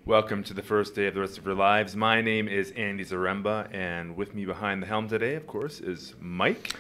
Welcome to the first day of the rest of your lives. My name is Andy Zaremba, and with me behind the helm today, of course, is Mike.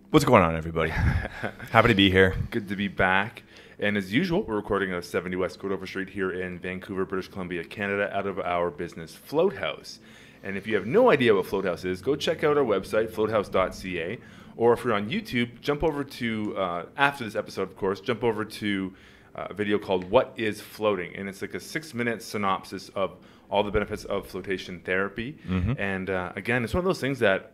What's going on, everybody? Happy to be here. Good to be back. And as usual, we're recording at 70 West Cordova Street here in Vancouver, British Columbia, Canada, out of our business, Float House. And if you have no idea what Float House is, go check out our website, floathouse.ca. Or if you're on YouTube, jump over to, after this episode, of course, jump over to a video called What is Floating? And it's like a 6-minute synopsis of all the benefits of flotation therapy. Mm-hmm. And again, it's one of those things that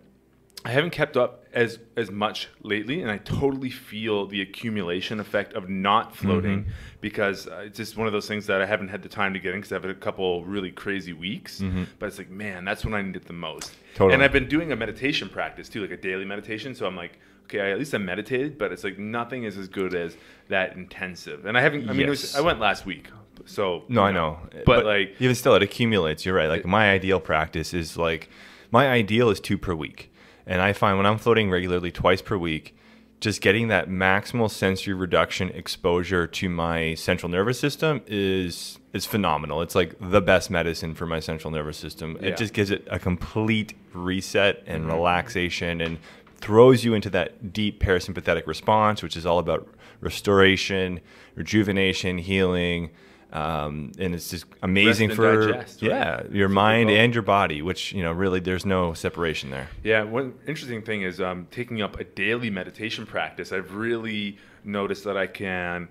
I haven't kept up as much lately, and I totally feel the accumulation effect of not floating because it's just one of those things that I haven't had the time to get in because I've had a couple really crazy weeks. But it's like, man, that's when I need it the most. Totally. And I've been doing a meditation practice too, like a daily meditation. So I'm like, okay, at least I meditated, but it's like nothing is as good as that intensive. And I haven't. I mean, I went last week. So no, I know, but like even still, it accumulates. You're right. Like my ideal practice is my ideal is 2 per week. And I find when I'm floating regularly twice per week, just getting that maximal sensory reduction exposure to my central nervous system is phenomenal. It's like the best medicine for my central nervous system. Yeah. It just gives it a complete reset and relaxation and throws you into that deep parasympathetic response, which is all about restoration, rejuvenation, healing. And it's just amazing for digest, right? Your mind and your body, which really there's no separation there. Yeah, one interesting thing is taking up a daily meditation practice. I've really noticed that I can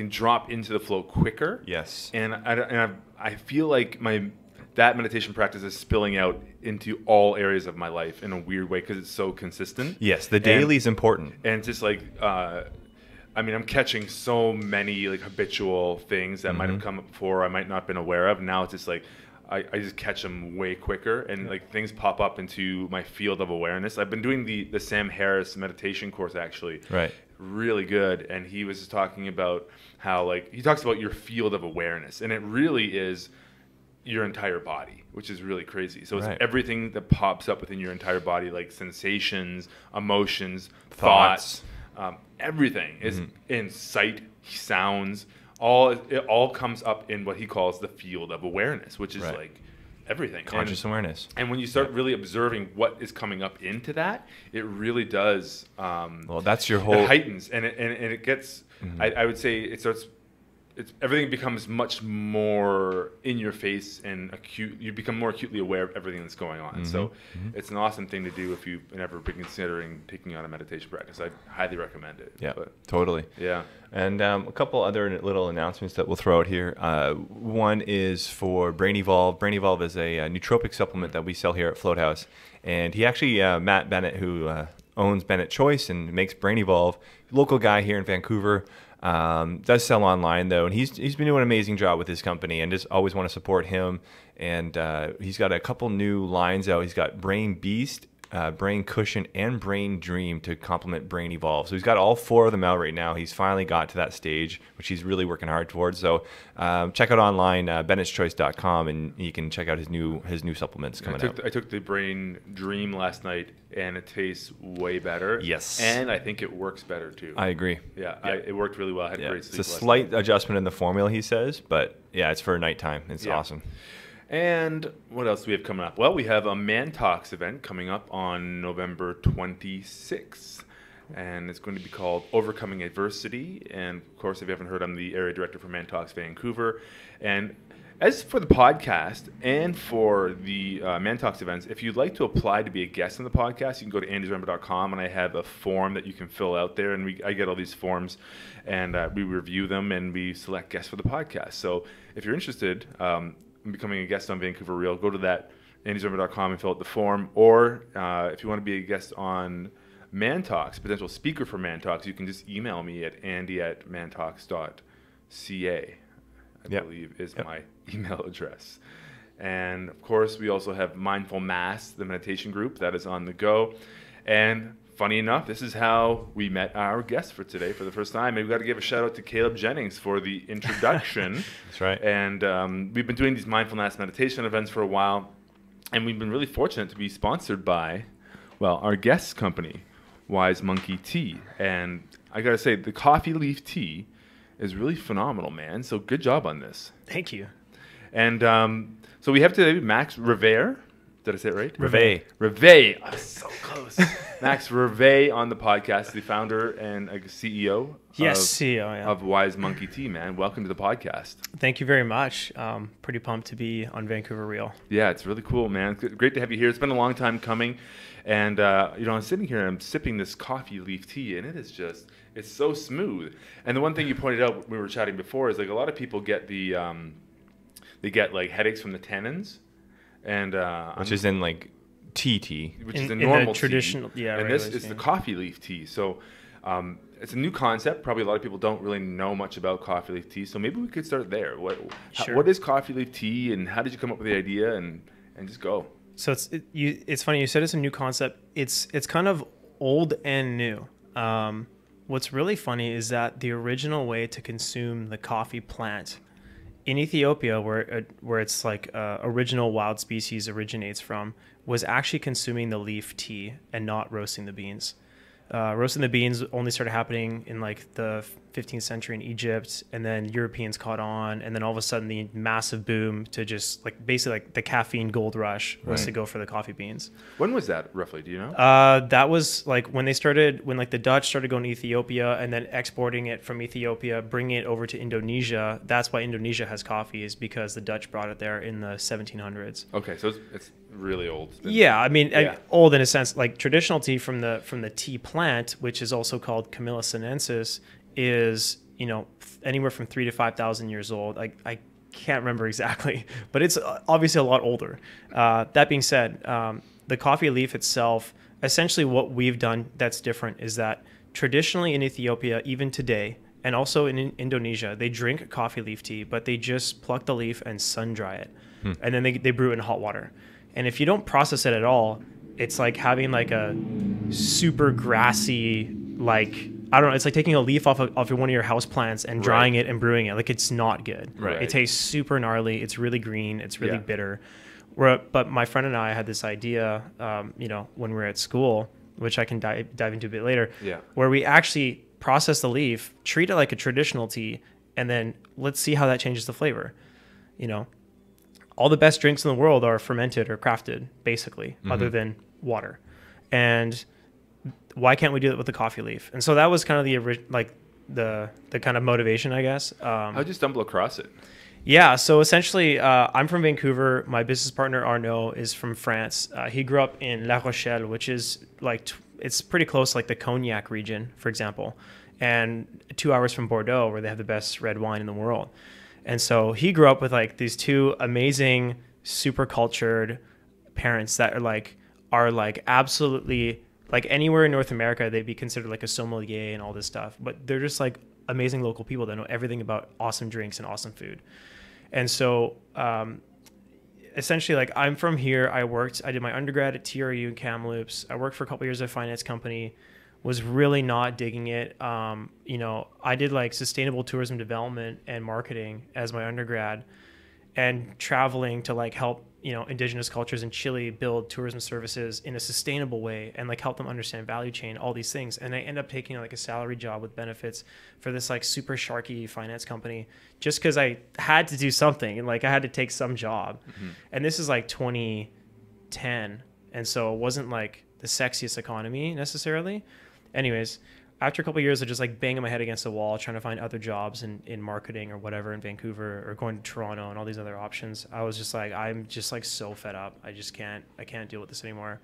drop into the flow quicker. Yes, and I feel like that meditation practice is spilling out into all areas of my life in a weird way because it's so consistent. Yes, the daily is important, and it's just like. I'm catching so many like habitual things that might have come up before I might not have been aware of. Now it's just like I just catch them way quicker and like things pop up into my field of awareness. I've been doing the Sam Harris meditation course actually. Right. Really good. And he was just talking about how he talks about your field of awareness, and it really is your entire body, which is really crazy. So it's everything that pops up within your entire body, like sensations, emotions, thoughts. Everything is in sight, sounds, it all comes up in what he calls the field of awareness, which is like everything. Conscious awareness. And when you start really observing what is coming up into that, it really does. Well, that's your whole. It heightens, and it gets. I would say it starts. Everything becomes much more in your face and acute. You become more acutely aware of everything that's going on. So it's an awesome thing to do if you've never been considering taking on a meditation practice. I highly recommend it. Yeah, totally. Yeah. And a couple other little announcements that we'll throw out here. One is for Brain Evolve. Brain Evolve is a nootropic supplement that we sell here at Float House. And he actually, Matt Bennett, who owns Bennett Choice and makes Brain Evolve, local guy here in Vancouver, does sell online though, and he's been doing an amazing job with his company, and just always want to support him. And he's got a couple new lines out. He's got Brain Beast, Brain Cushion, and Brain Dream to complement Brain Evolve. So he's got all 4 of them out right now. He's finally got to that stage, which he's really working hard towards. So check out online, bennettschoice.com, and you can check out his new supplements coming out. I took the Brain Dream last night, and it tastes way better. Yes. And I think it works better too. I agree. Yeah. It worked really well. I had great sleep. It's a slight adjustment in the formula, he says, but yeah, it's for nighttime. It's awesome. And what else do we have coming up? Well, we have a Man Talks event coming up on November 26th. And it's going to be called Overcoming Adversity. And of course, if you haven't heard, I'm the area director for Man Talks Vancouver. And as for the podcast and for the Man Talks events, if you'd like to apply to be a guest on the podcast, you can go to andysrember.com, and I have a form that you can fill out there. And I get all these forms, and we review them, and we select guests for the podcast. So if you're interested in becoming a guest on Vancouver Real, go to that andysrember.com and fill out the form. Or if you want to be a guest on Man Talks, potential speaker for Man Talks, you can just email me at andy@mantalks.ca. I believe is my email address. And of course, we also have Mindful Mass, the meditation group that is on the go. And funny enough, this is how we met our guest for today for the first time. And we've got to give a shout out to Caleb Jennings for the introduction. That's right. And we've been doing these mindfulness meditation events for a while. And we've been really fortunate to be sponsored by, our guest company, Wize Monkey Tea. And I got to say, the coffee leaf tea is really phenomenal, man. So good job on this. Thank you. And so we have today Max Rivest. Did I say it right? Rivest. Rivest. Oh, so close. Max Rivest on the podcast, the founder and CEO. CEO, of Wize Monkey Tea, man. Welcome to the podcast. Thank you very much. Pretty pumped to be on Vancouver Reel. Yeah, it's really cool, man. It's great to have you here. It's been a long time coming. And, I'm sitting here and I'm sipping this coffee leaf tea, and it's so smooth. And the one thing you pointed out when we were chatting before is like a lot of people get they get like headaches from the tannins. And which is in like tea, which is a normal traditional tea. Yeah, and this is the coffee leaf tea. So it's a new concept. Probably a lot of people don't really know much about coffee leaf tea. So maybe we could start there. What is coffee leaf tea, and how did you come up with the idea? And just go. So it's funny you said it's a new concept. It's kind of old and new. What's really funny is that the original way to consume the coffee plant in Ethiopia, where it's like original wild species originates from, was actually consuming the leaf tea and not roasting the beans. Roasting the beans only started happening in like the 15th century in Egypt, and then Europeans caught on, and then all of a sudden the massive boom to just like basically like the caffeine gold rush was to go for the coffee beans. When was that roughly? Do you know? That was like when like the Dutch started going to Ethiopia and then exporting it from Ethiopia, bringing it over to Indonesia. That's why Indonesia has coffee, is because the Dutch brought it there in the 1700s. Okay, so it's really old. Yeah, I mean, old in a sense. Like traditional tea from the tea plant, which is also called Camellia sinensis, is anywhere from 3,000 to 5,000 years old. I can't remember exactly, but it's obviously a lot older. That being said, the coffee leaf itself, essentially what we've done that's different is that traditionally in Ethiopia, even today, and also in Indonesia, they drink coffee leaf tea, but they just pluck the leaf and sun dry it, and then they brew it in hot water. And if you don't process it at all, it's like having like a super grassy, like, I don't know, it's like taking a leaf off one of your house plants and drying it and brewing it. Like, it's not good. Right. It tastes super gnarly. It's really green. It's really bitter. But my friend and I had this idea, when we were at school, which I can dive into a bit later, where we actually process the leaf, treat it like a traditional tea, and then let's see how that changes the flavor. All the best drinks in the world are fermented or crafted, basically, other than water. And why can't we do it with the coffee leaf? And so that was kind of the kind of motivation, I guess. How'd you stumble across it? Yeah, so essentially, I'm from Vancouver. My business partner, Arnaud, is from France. He grew up in La Rochelle, which is like, it's pretty close, like the Cognac region, for example, and 2 hours from Bordeaux, where they have the best red wine in the world. And so he grew up with like these two amazing, super cultured parents that are like absolutely, like anywhere in North America, they'd be considered like a sommelier and all this stuff. But they're just like amazing local people that know everything about awesome drinks and awesome food. And so essentially, like, I'm from here. I did my undergrad at TRU in Kamloops. I worked for a couple years at a finance company. Was really not digging it. I did like sustainable tourism development and marketing as my undergrad, and traveling to like help, indigenous cultures in Chile build tourism services in a sustainable way and like help them understand value chain, all these things. And I end up taking like a salary job with benefits for this like super sharky finance company, just because I had to do something and like I had to take some job. And this is like 2010. And so it wasn't like the sexiest economy necessarily. Anyways, after a couple of years of just like banging my head against the wall, trying to find other jobs in marketing or whatever in Vancouver, or going to Toronto and all these other options, I was just like, I'm just like so fed up. I can't deal with this anymore.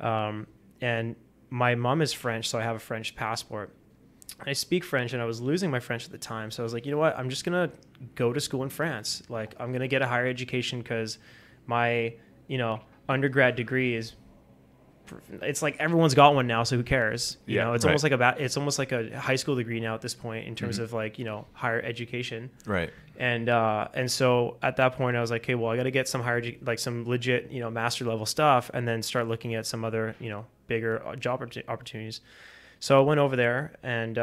And my mom is French, so I have a French passport. I speak French, and I was losing my French at the time. So I was like, you know what? I'm just going to go to school in France. Like, I'm going to get a higher education because my, undergrad degree is, it's like everyone's got one now, so who cares? It's almost like a high school degree now at this point in terms of like, higher education. Right. And so at that point I was like, okay, well, I got to get some some legit, master level stuff, and then start looking at some other, bigger job opportunities. So I went over there, and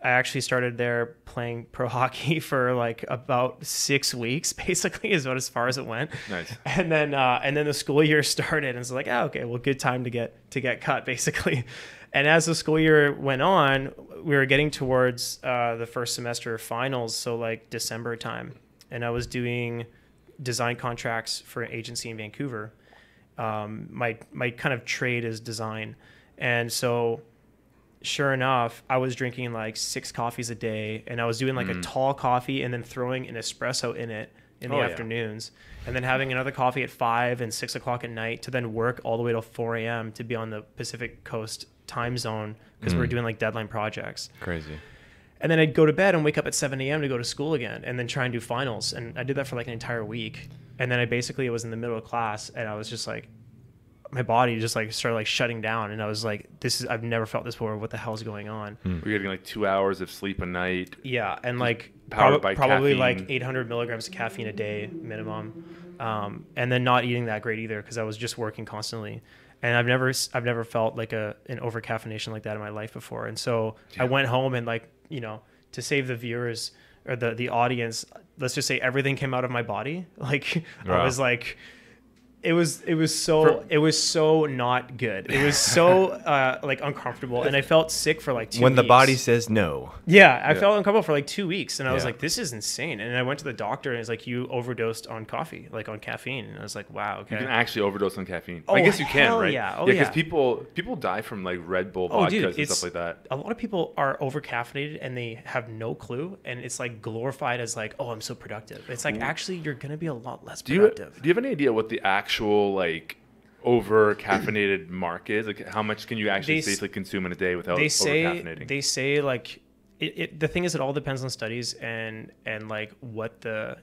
I actually started there playing pro hockey for like about 6 weeks, basically, is about as far as it went. Nice. And then the school year started, and it's like, okay, well, good time to get cut, basically. And as the school year went on, we were getting towards the first semester finals, so like December time. and I was doing design contracts for an agency in Vancouver. My kind of trade is design. And so sure enough, I was drinking like 6 coffees a day, and I was doing like a tall coffee and then throwing an espresso in it in the afternoons, and then having another coffee at 5 and 6 o'clock at night to then work all the way till 4 a.m. to be on the Pacific Coast time zone because we were doing like deadline projects. Crazy. And then I'd go to bed and wake up at 7 a.m. to go to school again, and then try and do finals. And I did that for like an entire week. And then I was in the middle of class, and I was just like, my body just like started like shutting down. And I was like, I've never felt this before. What the hell's going on? We're getting like 2 hours of sleep a night. Yeah. And like Powered by probably caffeine. like 800 milligrams of caffeine a day minimum. And then not eating that great either, because I was just working constantly. And I've never felt like an over caffeination like that in my life before. And so I went home and like, you know, to save the viewers or the audience, let's just say everything came out of my body. Like I was like, it was so not good. It was so like uncomfortable, and I felt sick for like 2 weeks. When the body says no. Yeah, I felt uncomfortable for like 2 weeks, and I was like, this is insane. And I went to the doctor, and it's like, you overdosed on coffee, like on caffeine. And I was like, wow, okay. You can actually overdose on caffeine. Oh, I guess you can, hell right? yeah. Oh, because yeah. people die from like Red Bull vodkas and stuff like that. A lot of people are over caffeinated and they have no clue, and it's like glorified as like, oh, I'm so productive. It's like, actually, you're gonna be a lot less productive. Do you have any idea what the actual like over caffeinated mark is? Like how much can you actually safely consume in a day without over caffeinating? They say like the thing is, it all depends on studies and like what the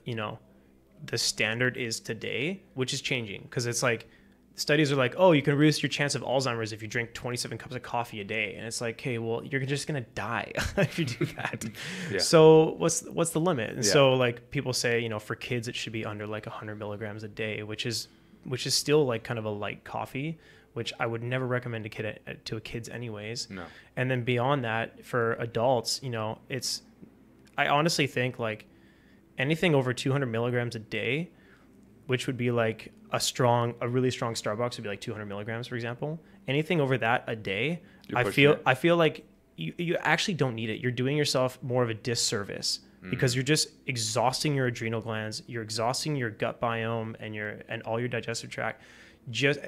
standard is today, which is changing, because it's like studies are like, oh, you can reduce your chance of Alzheimer's if you drink 27 cups of coffee a day, and it's like, hey, well, you're just gonna die if you do that. So what's the limit? And so like people say, for kids it should be under like 100 milligrams a day, which is still like kind of a light coffee, which I would never recommend to kids anyways. No. And then beyond that, for adults, I honestly think like anything over 200 milligrams a day, which would be like a really strong Starbucks would be like 200 milligrams, for example. Anything over that a day, I feel like you actually don't need it. You're doing yourself more of a disservice, because you're just exhausting your adrenal glands, you're exhausting your gut biome and all your digestive tract,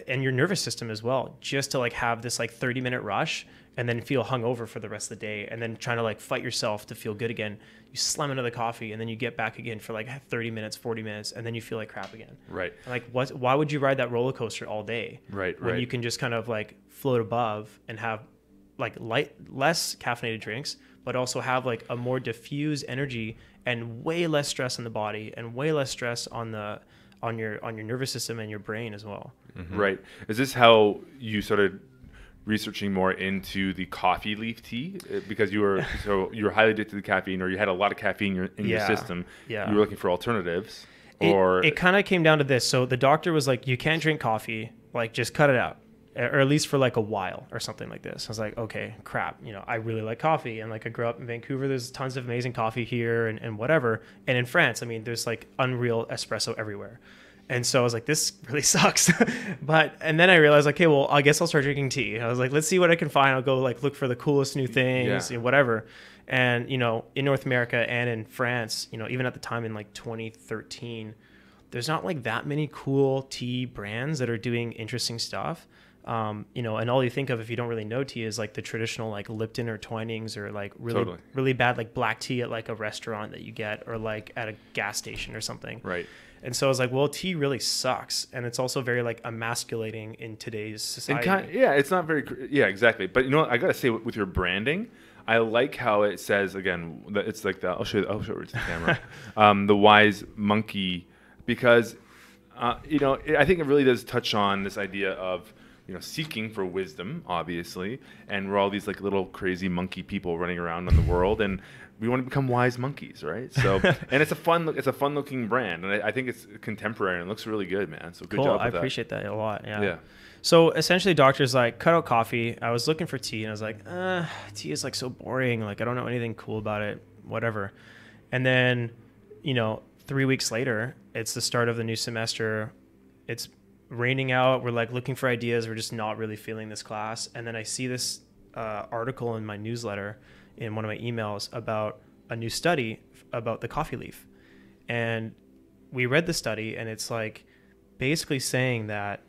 and your nervous system as well, just to like have this like 30-minute rush and then feel hungover for the rest of the day, and then trying to like fight yourself to feel good again. You slam another coffee, and then you get back again for like 30 minutes, 40 minutes, and then you feel like crap again. Right. Like why would you ride that roller coaster all day? Right. When you can just kind of like float above and have like less caffeinated drinks, but also have like a more diffuse energy and way less stress in the body and way less stress on your nervous system and your brain as well. Mm-hmm. Right. Is this how you started researching more into the coffee leaf tea, because you were highly addicted to caffeine, or you had a lot of caffeine in your system? Yeah. You were looking for alternatives, or it kind of came down to this. So the doctor was like, you can't drink coffee, like just cut it out, or at least for like a while or something like this. I was like, okay, crap. I really like coffee, and like I grew up in Vancouver. There's tons of amazing coffee here and whatever. And in France, I mean, there's like unreal espresso everywhere. And so I was like, this really sucks. And then I realized, okay, well, I guess I'll start drinking tea. I was like, let's see what I can find. I'll go like look for the coolest new things, whatever. And, in North America and in France, even at the time in like 2013, there's not like that many cool tea brands that are doing interesting stuff. And all you think of if you don't really know tea is like the traditional like Lipton or Twinings, or like really bad like black tea at like a restaurant that you get, or like at a gas station or something. Right. And so I was like, well, tea really sucks, and it's also very like emasculating in today's society. It's not very. Yeah, exactly. But I gotta say, with your branding, I like how it says again that it's like I'll show it to the camera. The Wize Monkey, because I think it really does touch on this idea of seeking for wisdom, obviously, and we're all these like little crazy monkey people running around in the world, and we want to become wise monkeys, right? So, and it's a fun looking brand, and I think it's contemporary and it looks really good, man. So good job with that. I appreciate that a lot. Yeah. So essentially, doctor's like, cut out coffee. I was looking for tea, and I was like, tea is like so boring. Like I don't know anything cool about it. Whatever. And then, 3 weeks later, it's the start of the new semester. It's raining out. We're like looking for ideas. We're just not really feeling this class. And then I see this article in my newsletter, in one of my emails, about a new study about the coffee leaf. And we read the study, and it's like basically saying that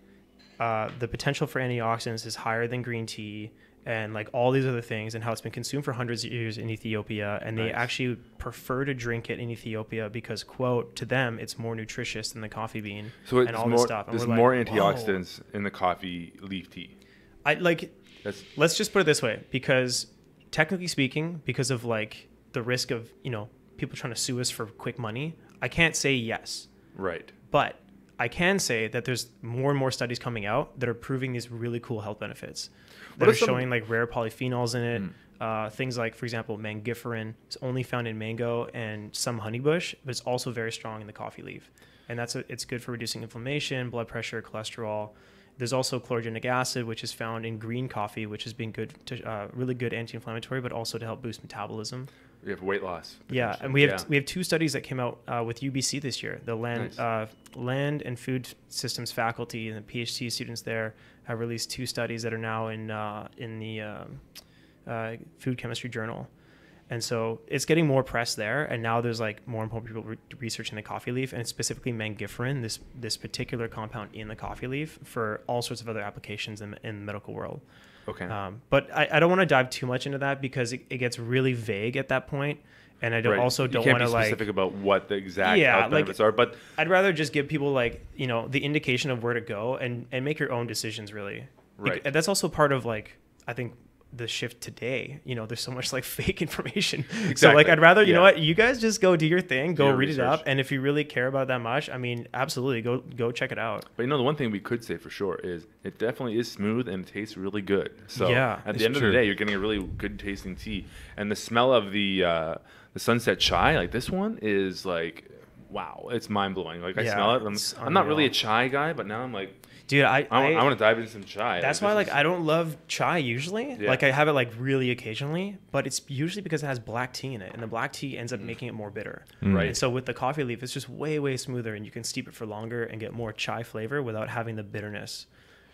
the potential for antioxidants is higher than green tea and like all these other things, and how it's been consumed for hundreds of years in Ethiopia. And they actually prefer to drink it in Ethiopia because, quote, to them, it's more nutritious than the coffee bean and all this stuff. And there's more antioxidants in the coffee leaf tea. Let's just put it this way, because technically speaking, because of like the risk of, people trying to sue us for quick money, I can't say yes. Right. But I can say that there's more and more studies coming out that are proving these really cool health benefits. That are showing like rare polyphenols in it. Things like, for example, mangiferin is only found in mango and some honeybush, but it's also very strong in the coffee leaf. And it's good for reducing inflammation, blood pressure, cholesterol. There's also chlorogenic acid, which is found in green coffee, which has been good to really good anti-inflammatory, but also to help boost metabolism. We have weight loss. Yeah, and we have 2 studies that came out with UBC this year. The Land and Food Systems faculty and the PhD students there have released 2 studies that are now in the Food Chemistry Journal. And so it's getting more press there, and now there's like more and more people researching the coffee leaf, and it's specifically mangiferin, this particular compound in the coffee leaf, for all sorts of other applications in the medical world. Okay. But I don't want to dive too much into that because it gets really vague at that point, and I don't want to be specific about what the exact health benefits are. But I'd rather just give people like the indication of where to go and make your own decisions really. Right. And that's also part of like I think the shift today. There's so much like fake information. Exactly. So like I'd rather you know what, you guys just go do your thing, go read it up, and if you really care about that much, I mean, absolutely go check it out. But the one thing we could say for sure is it definitely is smooth and it tastes really good. So at the end of the day, you're getting a really good tasting tea, and the smell of the sunset chai, like this one, is like wow, it's mind blowing. Like I smell it. I'm not really a chai guy, but now I'm like, dude, I want to dive into some chai. That's why I don't love chai usually. Yeah. Like I have it like really occasionally, but it's usually because it has black tea in it, and the black tea ends up making it more bitter. Right. And so with the coffee leaf, it's just way smoother, and you can steep it for longer and get more chai flavor without having the bitterness.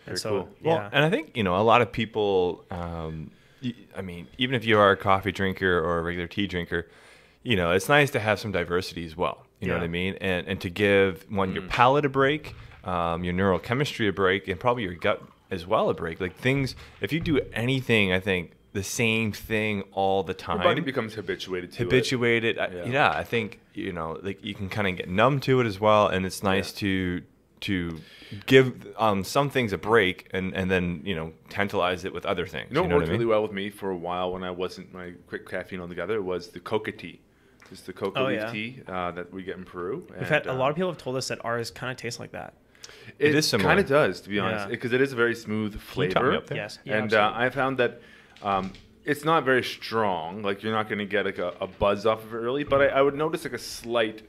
Very cool. Well, and I think a lot of people. I mean, even if you are a coffee drinker or a regular tea drinker, it's nice to have some diversity as well. You know what I mean? And to give your palate a break, your neurochemistry a break, and probably your gut as well a break. Like things, if you do anything, I think the same thing all the time, your body becomes habituated to it. Yeah, I think like you can kind of get numb to it as well, and it's nice to give some things a break and then tantalize it with other things. What worked really well with me for a while when I wasn't my quick caffeine altogether was the coca tea. Just the coca leaf tea that we get in Peru. We've had a lot of people have told us that ours kind of tastes like that. It is kind of does, to be honest, because it is a very smooth flavor. Yes. And I found that it's not very strong. Like you're not going to get like a buzz off of it really, but I would notice like a slight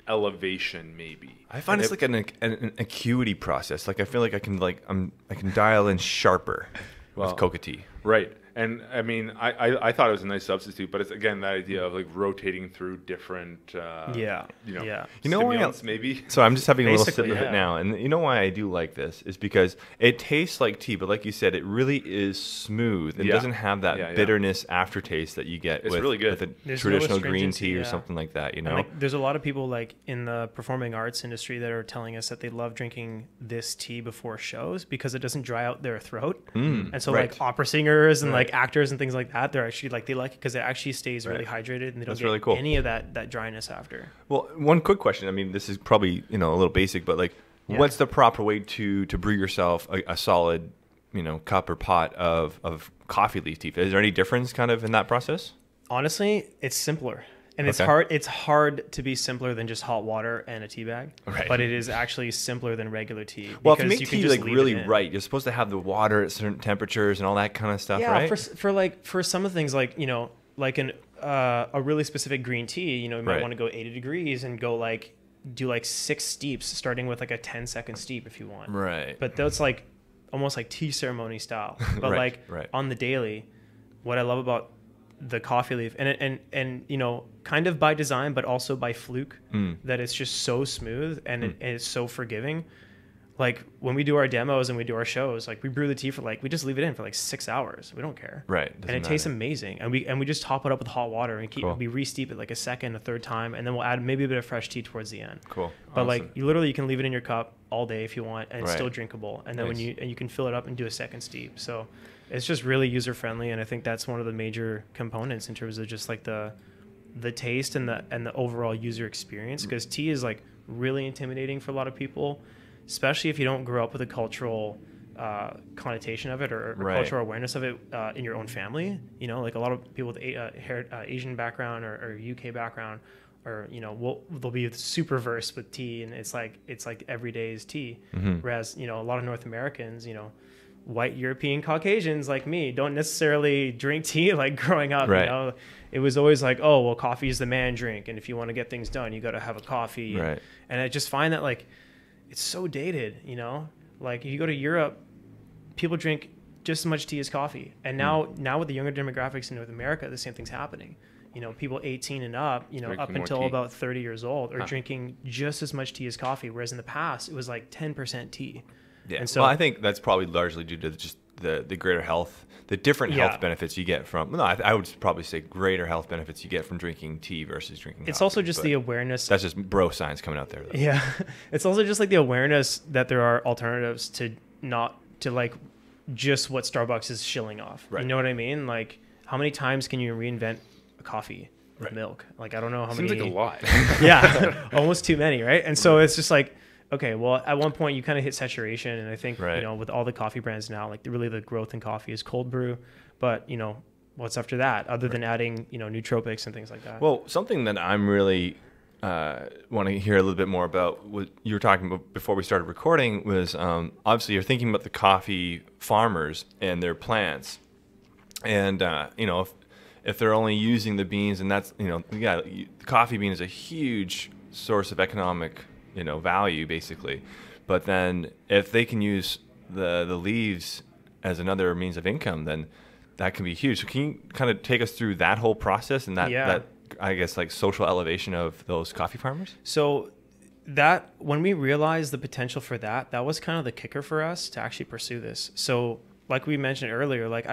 elevation maybe. I find it's like an acuity process. Like I feel like I can dial in sharper with coca tea. Right. And I mean, I thought it was a nice substitute, but it's again that idea of like rotating through different, stimulants maybe. So I'm just having a little sip of it now, and you know why I do like this is because it tastes like tea, but like you said, it really is smooth. It doesn't have that bitterness aftertaste that you get with a traditional green tea or something like that. Like, there's a lot of people like in the performing arts industry that are telling us that they love drinking this tea before shows because it doesn't dry out their throat, and so like opera singers and like actors and things like that, they're actually like they like it because it actually stays really hydrated and they don't get any of that dryness after. Well, one quick question. I mean, this is probably a little basic, but like, what's the proper way to brew yourself a solid cup or pot of coffee leaf tea? Is there any difference kind of in that process? Honestly, it's simpler. And it's hard to be simpler than just hot water and a tea bag. Right. But it is actually simpler than regular tea. Well, if you make tea like really right, you're supposed to have the water at certain temperatures and all that kind of stuff, right? Yeah, for some of the things like like a really specific green tea, you might want to go 80 degrees and go do 6 steeps, starting with like a 10-second steep if you want. Right. But that's like almost like tea ceremony style. But on the daily, what I love about the coffee leaf and kind of by design but also by fluke that it's just so smooth and it's so forgiving. like when we do our demos and we do our shows, like we brew the tea for like, we just leave it in for like 6 hours. We don't care. Right. And it tastes amazing. And we just top it up with hot water and we re-steep it like a second, a third time. And then we'll add maybe a bit of fresh tea towards the end. Cool. But Awesome. like you can leave it in your cup all day if you want, and it's still drinkable. And then you can fill it up and do a second steep. So it's just really user friendly. And I think that's one of the major components in terms of just like the taste and the overall user experience, because tea is like really intimidating for a lot of people, especially if you don't grow up with a cultural connotation of it or cultural awareness of it in your own family. You know, like a lot of people with Asian background or UK background, or you know, they'll be super versed with tea, and it's like every day is tea. Whereas you know, a lot of North Americans, you know, white European Caucasians like me don't necessarily drink tea like growing up. You know, it was always like, oh well, coffee is the man drink, and if you want to get things done, you got to have a coffee. And I just find that like it's so dated. You know, like if you go to Europe, people drink just as much tea as coffee, and now with the younger demographics in North America, the same thing's happening. You know, people 18 and up, you know, up until about 30 years old are drinking just as much tea as coffee, whereas in the past it was like 10% tea. Yeah. And so, well, I think that's probably largely due to just the greater health, the different health benefits you get from. No, I would probably say greater health benefits you get from drinking tea versus drinking. It's coffee, also just the awareness. That's just bro science coming out there, though. Yeah, it's also just like the awareness that there are alternatives to like just what Starbucks is shilling off. You know what I mean? Like, how many times can you reinvent a coffee with milk? Like, I don't know how many. Seems like a lot. Yeah, almost too many, right? And so it's just like, okay, well, at one point you kind of hit saturation, and I think you know, with all the coffee brands now, like really the growth in coffee is cold brew, but you know, what's after that other than adding, you know, nootropics and things like that? Well, something that I'm really want to hear a little bit more about what you were talking about before we started recording was obviously you're thinking about the coffee farmers and their plants, and you know, if they're only using the beans, and that's, you know, the coffee bean is a huge source of economic, you know, value basically, but then if they can use the leaves as another means of income, then that can be huge. So can you kind of take us through that whole process and that I guess like social elevation of those coffee farmers? So that when we realized the potential for that was kind of the kicker for us to actually pursue this. So like we mentioned earlier, like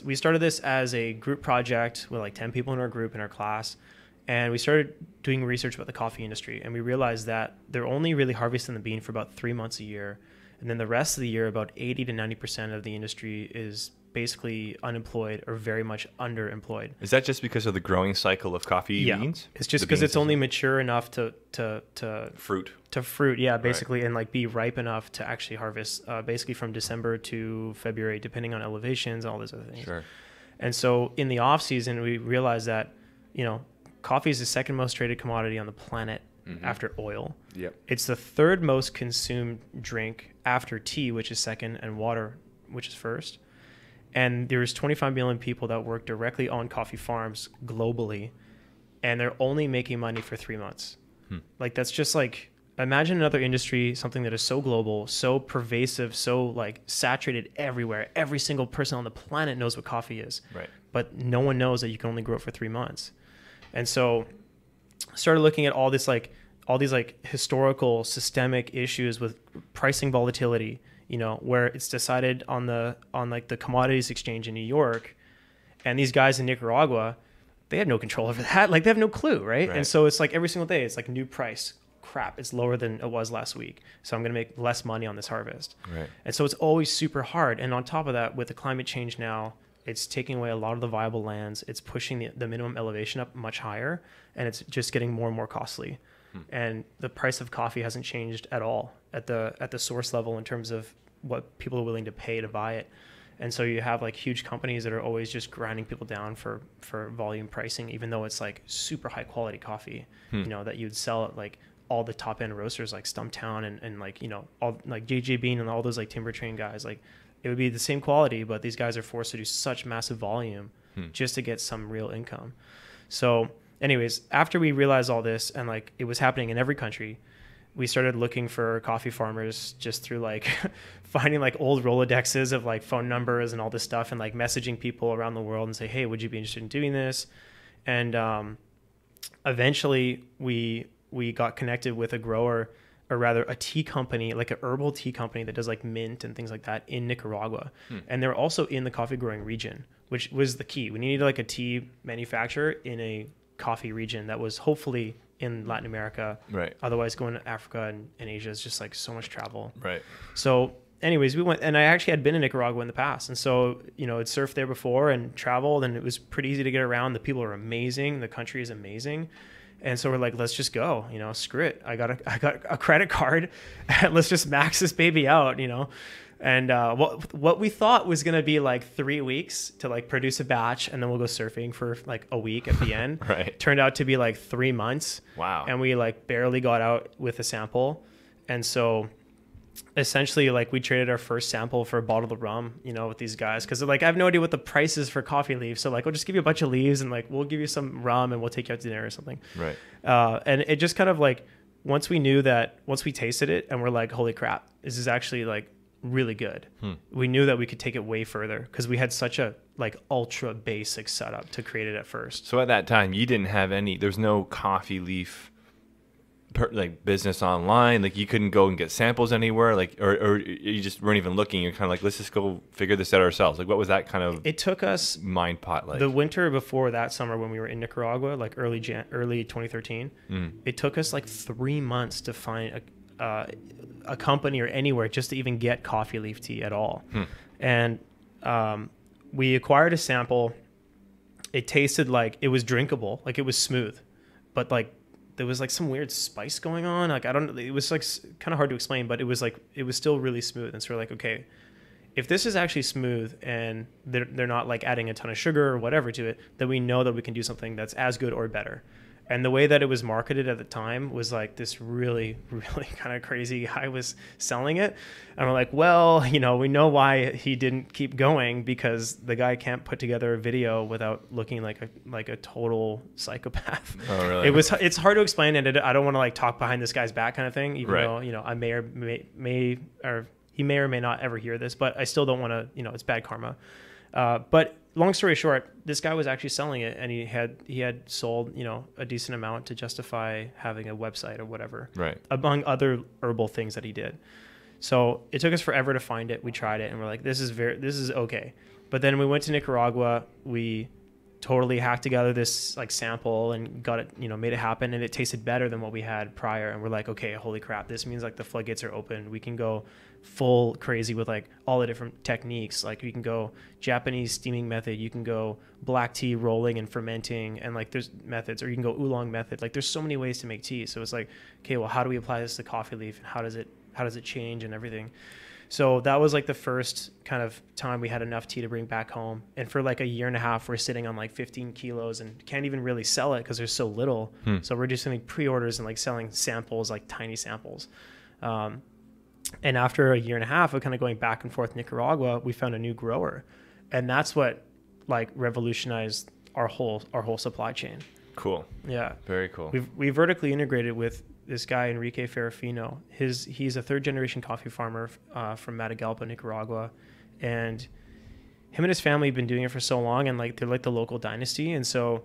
we started this as a group project with like 10 people in our group in our class. And we started doing research about the coffee industry, and we realized that they're only really harvesting the bean for about 3 months a year. And then the rest of the year, about 80 to 90% of the industry is basically unemployed or very much underemployed. Is that just because of the growing cycle of coffee beans? It's just because it's only mature enough to fruit. To fruit, yeah, basically, and like be ripe enough to actually harvest, basically from December to February, depending on elevations, all those other things. Sure. And so in the off season, we realized that, you know, coffee is the second most traded commodity on the planet after oil. It's the third most consumed drink after tea, which is second, and water, which is first. And there's 25 million people that work directly on coffee farms globally, and they're only making money for 3 months. Like, that's just like, imagine another industry, something that is so global, so pervasive, so like saturated everywhere. Every single person on the planet knows what coffee is, but no one knows that you can only grow it for 3 months. And so started looking at all these like historical systemic issues with pricing volatility, you know, where it's decided on the commodities exchange in New York, and these guys in Nicaragua, they have no control over that. Like, they have no clue, right? And so it's like every single day it's like new price. Crap, it's lower than it was last week, so I'm going to make less money on this harvest. And so it's always super hard. And on top of that, with the climate change now, it's taking away a lot of the viable lands. It's pushing the minimum elevation up much higher, and it's just getting more and more costly. And the price of coffee hasn't changed at all at the source level in terms of what people are willing to pay to buy it. And so you have like huge companies that are always just grinding people down for volume pricing, even though it's like super high quality coffee, you know, that you'd sell at like all the top end roasters like Stumptown and like, you know, all like JJ Bean and all those like Timber Train guys. Like, it would be the same quality, but these guys are forced to do such massive volume just to get some real income. So anyways, after we realized all this, and like it was happening in every country, we started looking for coffee farmers just through like finding like old Rolodexes of like phone numbers and all this stuff, and like messaging people around the world and say, hey, would you be interested in doing this? And eventually we got connected with a grower or rather a tea company, like a herbal tea company that does like mint and things like that in Nicaragua. And they're also in the coffee growing region, which was the key. We needed like a tea manufacturer in a coffee region that was hopefully in Latin America. Right. Otherwise going to Africa and Asia is just like so much travel. Right. So anyways, we went, and I actually had been in Nicaragua in the past. And so, you know, I'd surfed there before and traveled, and it was pretty easy to get around. The people are amazing. The country is amazing. And so we're like, let's just go, you know, screw it. I got a credit card and let's just max this baby out, you know? And what we thought was going to be like 3 weeks to like produce a batch, and then we'll go surfing for like a week at the end. Right. Turned out to be like 3 months. Wow. And we like barely got out with a sample. And so essentially, like, we traded our first sample for a bottle of rum, you know, with these guys, because like, I have no idea what the price is for coffee leaves, so like, we'll just give you a bunch of leaves and like, we'll give you some rum and we'll take you out to dinner or something. Right. And it just kind of like, once we tasted it and we're like, holy crap, this is actually like really good. We knew that we could take it way further because we had such a like ultra basic setup to create it at first. So at that time, you didn't have there's no coffee leaf like business online, like you couldn't go and get samples anywhere, like or you just weren't even looking. You're kind of like, let's just go figure this out ourselves. Like, what was that kind of it took us mind pot like? The winter before that summer when we were in Nicaragua, like early 2013, it took us like 3 months to find a company or anywhere just to even get coffee leaf tea at all. And we acquired a sample. It tasted like it was drinkable, like it was smooth, but like there was like some weird spice going on. Like, I don't know. It was like kind of hard to explain, but it was like, it was still really smooth. And so we're like, okay, if this is actually smooth and they're not like adding a ton of sugar or whatever to it, then we know that we can do something that's as good or better. And the way that it was marketed at the time was like this really, really kind of crazy guy was selling it. And we're like, well, you know, we know why he didn't keep going, because the guy can't put together a video without looking like a total psychopath. Oh, really? It's hard to explain, and I don't want to like talk behind this guy's back kind of thing, even though, you know, I may or he may or may not ever hear this, but I still don't want to, you know, it's bad karma. But long story short, this guy was actually selling it, and he had sold, you know, a decent amount to justify having a website or whatever, right, among other herbal things that he did. So it took us forever to find it. We tried it and we're like, this is okay. But then we went to Nicaragua. We totally hacked together this like sample and got it, you know, made it happen, and it tasted better than what we had prior. And we're like, okay, holy crap, this means like the floodgates are open. We can go full crazy with like all the different techniques. Like, you can go Japanese steaming method, you can go black tea rolling and fermenting, and like there's methods, or you can go oolong method. Like, there's so many ways to make tea. So it's like, okay, well, how do we apply this to coffee leaf, and how does it change and everything? So that was like the first kind of time we had enough tea to bring back home. And for like a year and a half, we're sitting on like 15 kilos and can't even really sell it because there's so little. So we're just doing pre-orders and like selling samples, like tiny samples. And after a year and a half of kind of going back and forth Nicaragua, we found a new grower. And that's what like revolutionized our whole supply chain. Cool. Yeah. Very cool. We vertically integrated with this guy, Enrique Ferrufino. He's a third generation coffee farmer from Matagalpa, Nicaragua. And him and his family have been doing it for so long, and like they're like the local dynasty. And so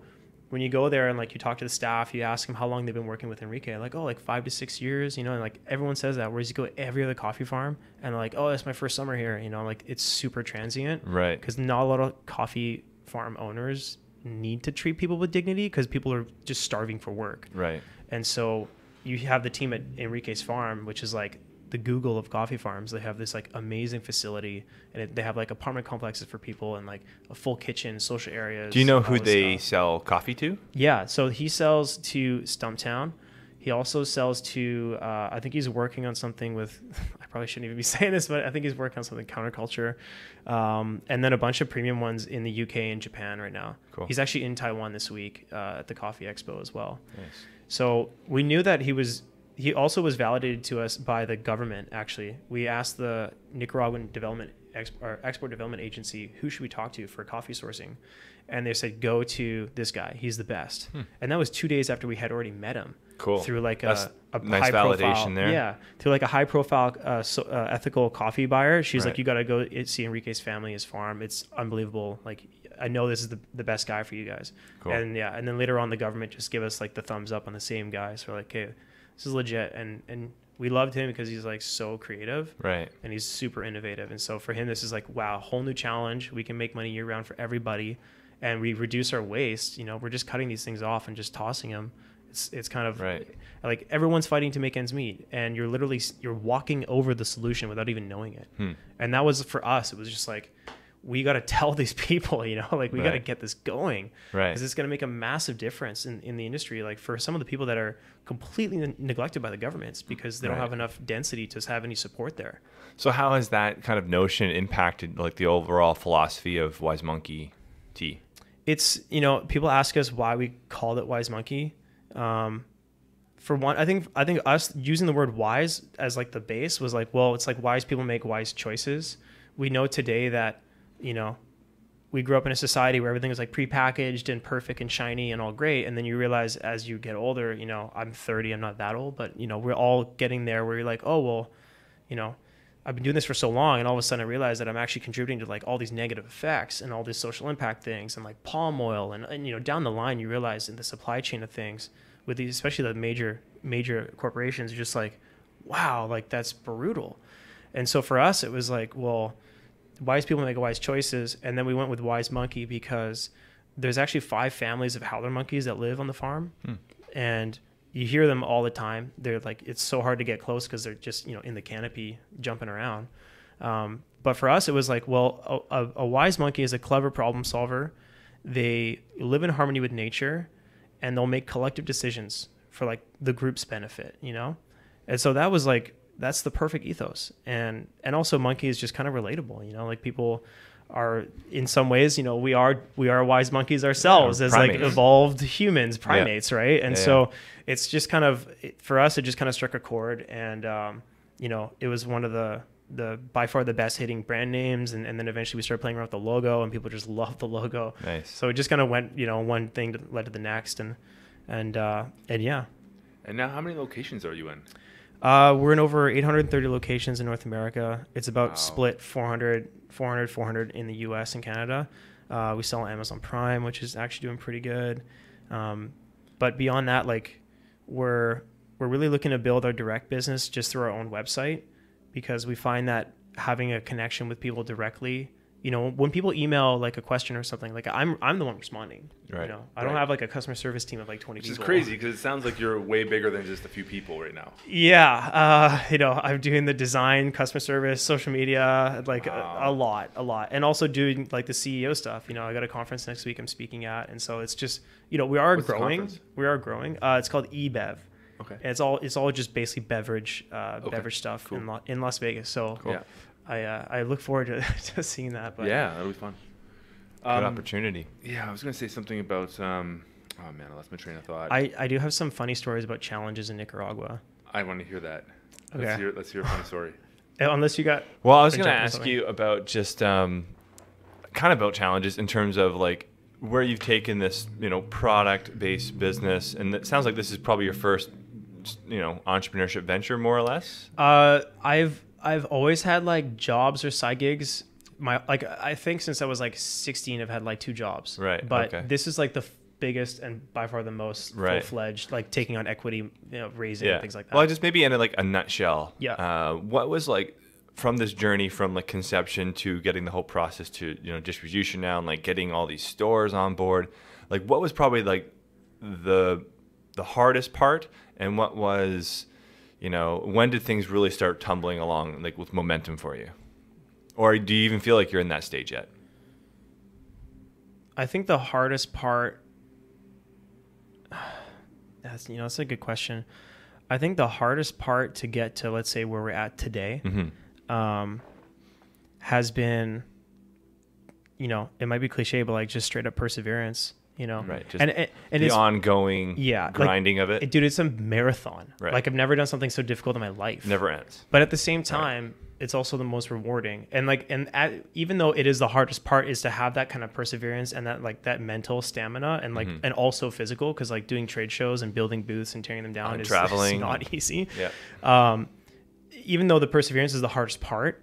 when you go there and like you talk to the staff, you ask them how long they've been working with Enrique, like, oh, like 5 to 6 years, you know, and like everyone says that. Whereas you go to every other coffee farm and like, oh, it's my first summer here, you know, like it's super transient. Right. Because not a lot of coffee farm owners need to treat people with dignity because people are just starving for work. Right. And so you have the team at Enrique's farm, which is like the Google of coffee farms. They have this like amazing facility, and they have like apartment complexes for people and like a full kitchen, social areas. Do you know who they sell coffee to? Yeah. So he sells to Stumptown. He also sells to, I think he's working on something with, I probably shouldn't even be saying this, but I think he's working on something counterculture. And then a bunch of premium ones in the UK and Japan right now. Cool. He's actually in Taiwan this week at the Coffee Expo as well. Nice. So we knew that he also was validated to us by the government, actually. We asked the Nicaraguan Export Development Agency, who should we talk to for coffee sourcing? And they said, go to this guy. He's the best. And that was 2 days after we had already met him. Cool. Through like That's a nice high validation profile, there. Yeah. Through like a high profile ethical coffee buyer. She's Right. like, you got to go see Enrique's family, his farm. It's unbelievable. Like, I know this is the best guy for you guys. Cool. And yeah. And then later on, the government just gave us like the thumbs up on the same guy. So we're like, okay, this is legit. And we loved him because he's like so creative, Right. and he's super innovative. And so for him, this is like, wow, a whole new challenge. We can make money year round for everybody, and we reduce our waste. You know, we're just cutting these things off and just tossing them. It's kind of Right. like everyone's fighting to make ends meet, and you're walking over the solution without even knowing it. And that was for us. It was just like, we got to tell these people, you know, like we got to get this going, Right. because it's going to make a massive difference in the industry. Like for some of the people that are completely neglected by the governments because they don't have enough density to have any support there. So how has that kind of notion impacted like the overall philosophy of Wize Monkey tea? It's, you know, people ask us why we called it Wize Monkey. For one, I think us using the word wise as like the base was like, well, it's like wise people make wise choices. We know today that, you know, we grew up in a society where everything was like prepackaged and perfect and shiny and all great. And then you realize as you get older, you know, I'm 30, I'm not that old, but you know, we're all getting there where you're like, oh, well, you know, I've been doing this for so long, and all of a sudden I realized that I'm actually contributing to like all these negative effects and all these social impact things and like palm oil and you know, down the line you realize in the supply chain of things with these, especially the major corporations, you're just like, wow, like that's brutal. And so for us, it was like, well, wise people make wise choices. And then we went with Wize Monkey because there's actually 5 families of howler monkeys that live on the farm. And you hear them all the time. They're like, it's so hard to get close because they're just, you know, in the canopy jumping around. But for us, it was like, well, a wise monkey is a clever problem solver. They live in harmony with nature, and they'll make collective decisions for like the group's benefit, you know? And so that was like, that's the perfect ethos. And also monkey is just kind of relatable, you know, like people are in some ways, you know, we are wise monkeys ourselves as primates. like evolved humans, primates. Right. And so it's just kind of, for us, it just kind of struck a chord. And, you know, it was one of the by far the best hitting brand names. And then eventually we started playing around with the logo, and people just loved the logo. Nice. So it just kind of went, you know, one thing led to the next. And yeah. And now how many locations are you in? We're in over 830 locations in North America. It's about split 400 in the US and Canada. We sell on Amazon Prime, which is actually doing pretty good. But beyond that, like we're really looking to build our direct business just through our own website, because we find that having a connection with people directly, you know, when people email like a question or something, like I'm the one responding. Right. You know, I don't have like a customer service team of like 20 people. Which is crazy because it sounds like you're way bigger than just a few people right now. Yeah. You know, I'm doing the design, customer service, social media, like a lot. And also doing like the CEO stuff. You know, I got a conference next week I'm speaking at. And so it's just, you know, we are What's the growing. conference? We are growing. It's called eBev. Okay. And it's all just basically beverage stuff in Las Vegas. So Cool. I look forward to seeing that. But Yeah, that'll be fun. Good opportunity. Yeah, I was going to say something about, oh man, I lost my train of thought. I do have some funny stories about challenges in Nicaragua. I want to hear that. Okay. Let's hear a funny story. Unless you got... Well, I was going to Jump or ask something. you about just kind of about challenges in terms of like where you've taken this, you know, product-based business, and it sounds like this is probably your first, you know, entrepreneurship venture, more or less. I've always had like jobs or side gigs. I think since I was like 16, I've had like 2 jobs. Right, But okay. this is like the biggest and by far the most Right. full-fledged, like taking on equity, you know, raising and things like that. Well, just maybe in like a nutshell. Yeah. What was like from this journey from like conception to getting the whole process to, you know, distribution now and like getting all these stores on board? Like what was probably like the hardest part, and what was, you know, when did things really start tumbling along like with momentum for you? Or do you even feel like you're in that stage yet? I think the hardest part, that's a good question. I think the hardest part to get to, let's say, where we're at today, has been, you know, it might be cliche, but like just straight up perseverance, you know? Right. Just And the it's ongoing grinding like, of it. Dude, it's a marathon. Right. Like I've never done something so difficult in my life. Never ends. But at the same time, it's also the most rewarding. And like, even though it is the hardest part, is to have that kind of perseverance and that like that mental stamina and like, and also physical, because like doing trade shows and building booths and tearing them down is traveling. not easy. Yeah. Even though the perseverance is the hardest part,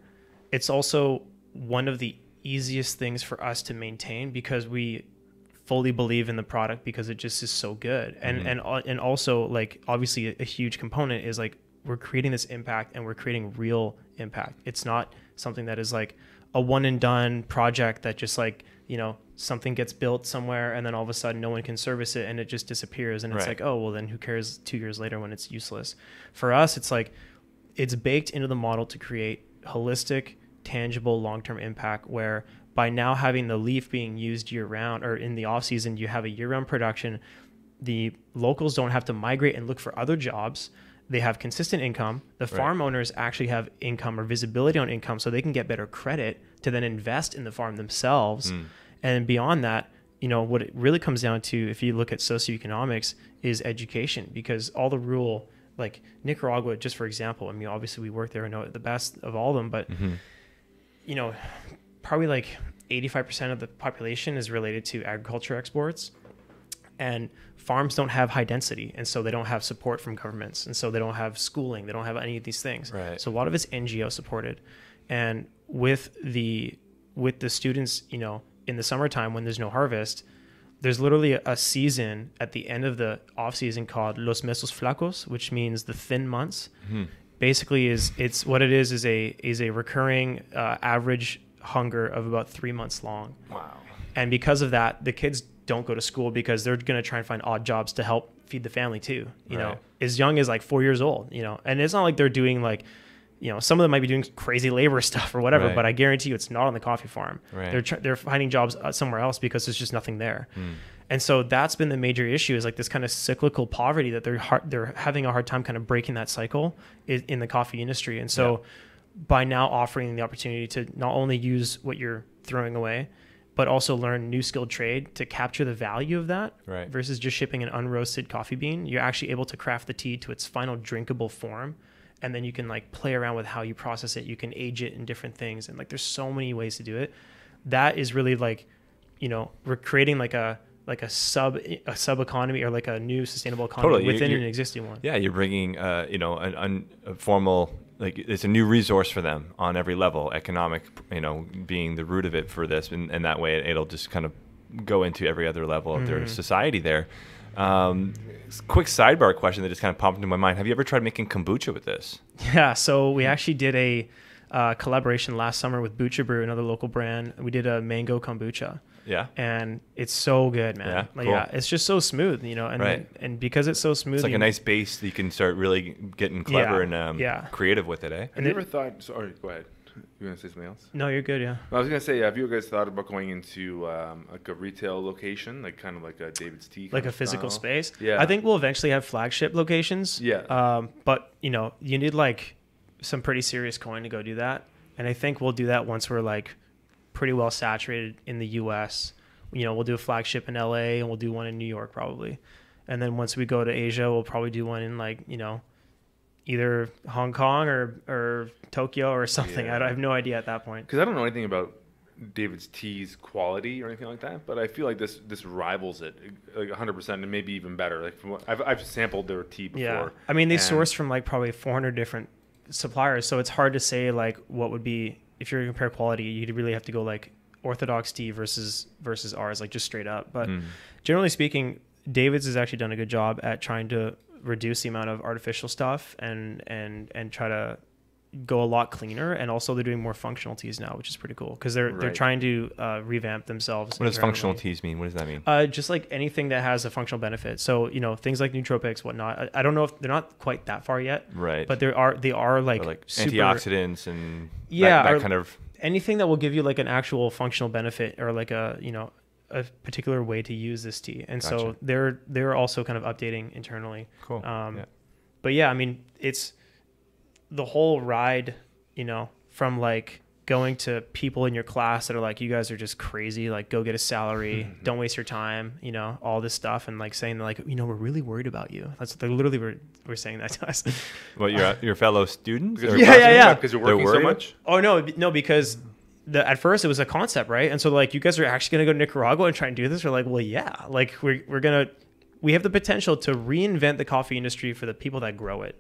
it's also one of the easiest things for us to maintain, because we fully believe in the product because it just is so good. And also like obviously a huge component is like we're creating this impact, and we're creating real impact. It's not something that is like a one and done project that just like, you know, something gets built somewhere and then all of a sudden no one can service it and it just disappears. And it's like, oh, well then who cares 2 years later when it's useless? For us, it's like, it's baked into the model to create holistic, tangible, long-term impact, where by now having the leaf being used year round, or in the off season, you have a year round production. The locals don't have to migrate and look for other jobs. They have consistent income. The farm owners actually have income or visibility on income, so they can get better credit to then invest in the farm themselves. And beyond that, you know, what it really comes down to, if you look at socioeconomics, is education, because all the rural, like Nicaragua, just for example, I mean, obviously we work there and know the best of all of them, but you know, probably like 85% of the population is related to agriculture exports. And farms don't have high density, and so they don't have support from governments, and so they don't have schooling, they don't have any of these things. So a lot of it's NGO supported. And with the students, you know, in the summertime when there's no harvest, there's literally a season at the end of the off season called Los Meses Flacos, which means the thin months. Basically it's what it is a recurring average hunger of about 3 months long. Wow. And because of that, the kids don't go to school because they're going to try and find odd jobs to help feed the family too, you know, as young as like 4 years old, you know. And it's not like they're doing like, you know, some of them might be doing crazy labor stuff or whatever, but I guarantee you it's not on the coffee farm. They're finding jobs somewhere else because there's just nothing there. And so that's been the major issue, is like this kind of cyclical poverty that they're having a hard time kind of breaking that cycle in the coffee industry. And so by now offering the opportunity to not only use what you're throwing away, but also learn new skilled trade to capture the value of that versus just shipping an unroasted coffee bean, you're actually able to craft the tea to its final drinkable form. And then you can like play around with how you process it. You can age it in different things. And like, there's so many ways to do it. That is really like, you know, we're creating like a sub economy, or like a new sustainable economy within an existing one. Yeah. You're bringing, you know, a formal, like it's a new resource for them on every level, economic, you know, being the root of it for this. And that way it'll just kind of go into every other level of their society there. Quick sidebar question that just kind of popped into my mind. Have you ever tried making kombucha with this? Yeah. So we actually did a collaboration last summer with Bucha Brew, another local brand. We did a mango kombucha. Yeah. And it's so good, man. Yeah, like, cool. It's just so smooth, you know, and and because it's so smooth, it's like a nice base that you can start really getting clever and creative with it, eh? Have you ever thought, sorry, go ahead. You want to say something else? No, you're good, yeah. I was going to say, have you guys thought about going into like a retail location, like kind of like a David's Tea? Like a physical space? Yeah. I think we'll eventually have flagship locations. Yeah. But, you know, you need like some pretty serious coin to go do that. And I think we'll do that once we're like pretty well saturated in the US. You know, we'll do a flagship in LA and we'll do one in New York probably. And then once we go to Asia, we'll probably do one in like, you know, either Hong Kong or Tokyo or something. Yeah. I have no idea at that point. Because I don't know anything about David's Tea's quality or anything like that, but I feel like this rivals it like 100% and maybe even better. Like from what, I've sampled their tea before. Yeah, I mean they source from like probably 400 different suppliers, so it's hard to say like what would be, if you're going to compare quality, you'd really have to go like orthodox tea versus ours, like just straight up. But generally speaking, David's has actually done a good job at trying to reduce the amount of artificial stuff and try to go a lot cleaner. And also they're doing more functional teas now, which is pretty cool because they're trying to revamp themselves. What does functional teas mean? What does that mean? Just like anything that has a functional benefit. So, you know, things like nootropics, whatnot. I don't know if they're not quite that far yet. Right. But they are like super, antioxidants and that kind of anything that will give you like an actual functional benefit or like a, you know, a particular way to use this tea. And so they're also kind of updating internally. Cool. But yeah, I mean, it's the whole ride, you know, from like going to people in your class that are like, you guys are just crazy, like go get a salary, don't waste your time, you know, all this stuff, and like saying like, you know, we're really worried about you. That's what they literally were saying that to us. Well, your fellow students? Yeah. Because you're working so much? Oh no, because at first it was a concept, right? And so like, you guys are actually going to go to Nicaragua and try and do this? We're like, well, yeah, like we have the potential to reinvent the coffee industry for the people that grow it.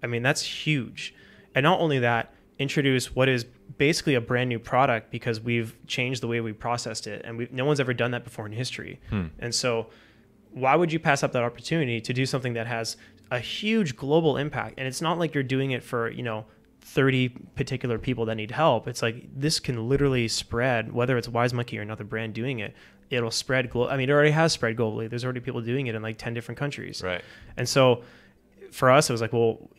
I mean, that's huge. And not only that, introduce what is basically a brand new product because we've changed the way we processed it. And no one's ever done that before in history. And so why would you pass up that opportunity to do something that has a huge global impact? And it's not like you're doing it for, 30 particular people that need help. It's like this can literally spread, whether it's Wize Monkey or another brand doing it, it'll spread. I mean, it already has spread globally. There's already people doing it in like 10 different countries. Right. And so for us, it was like, well,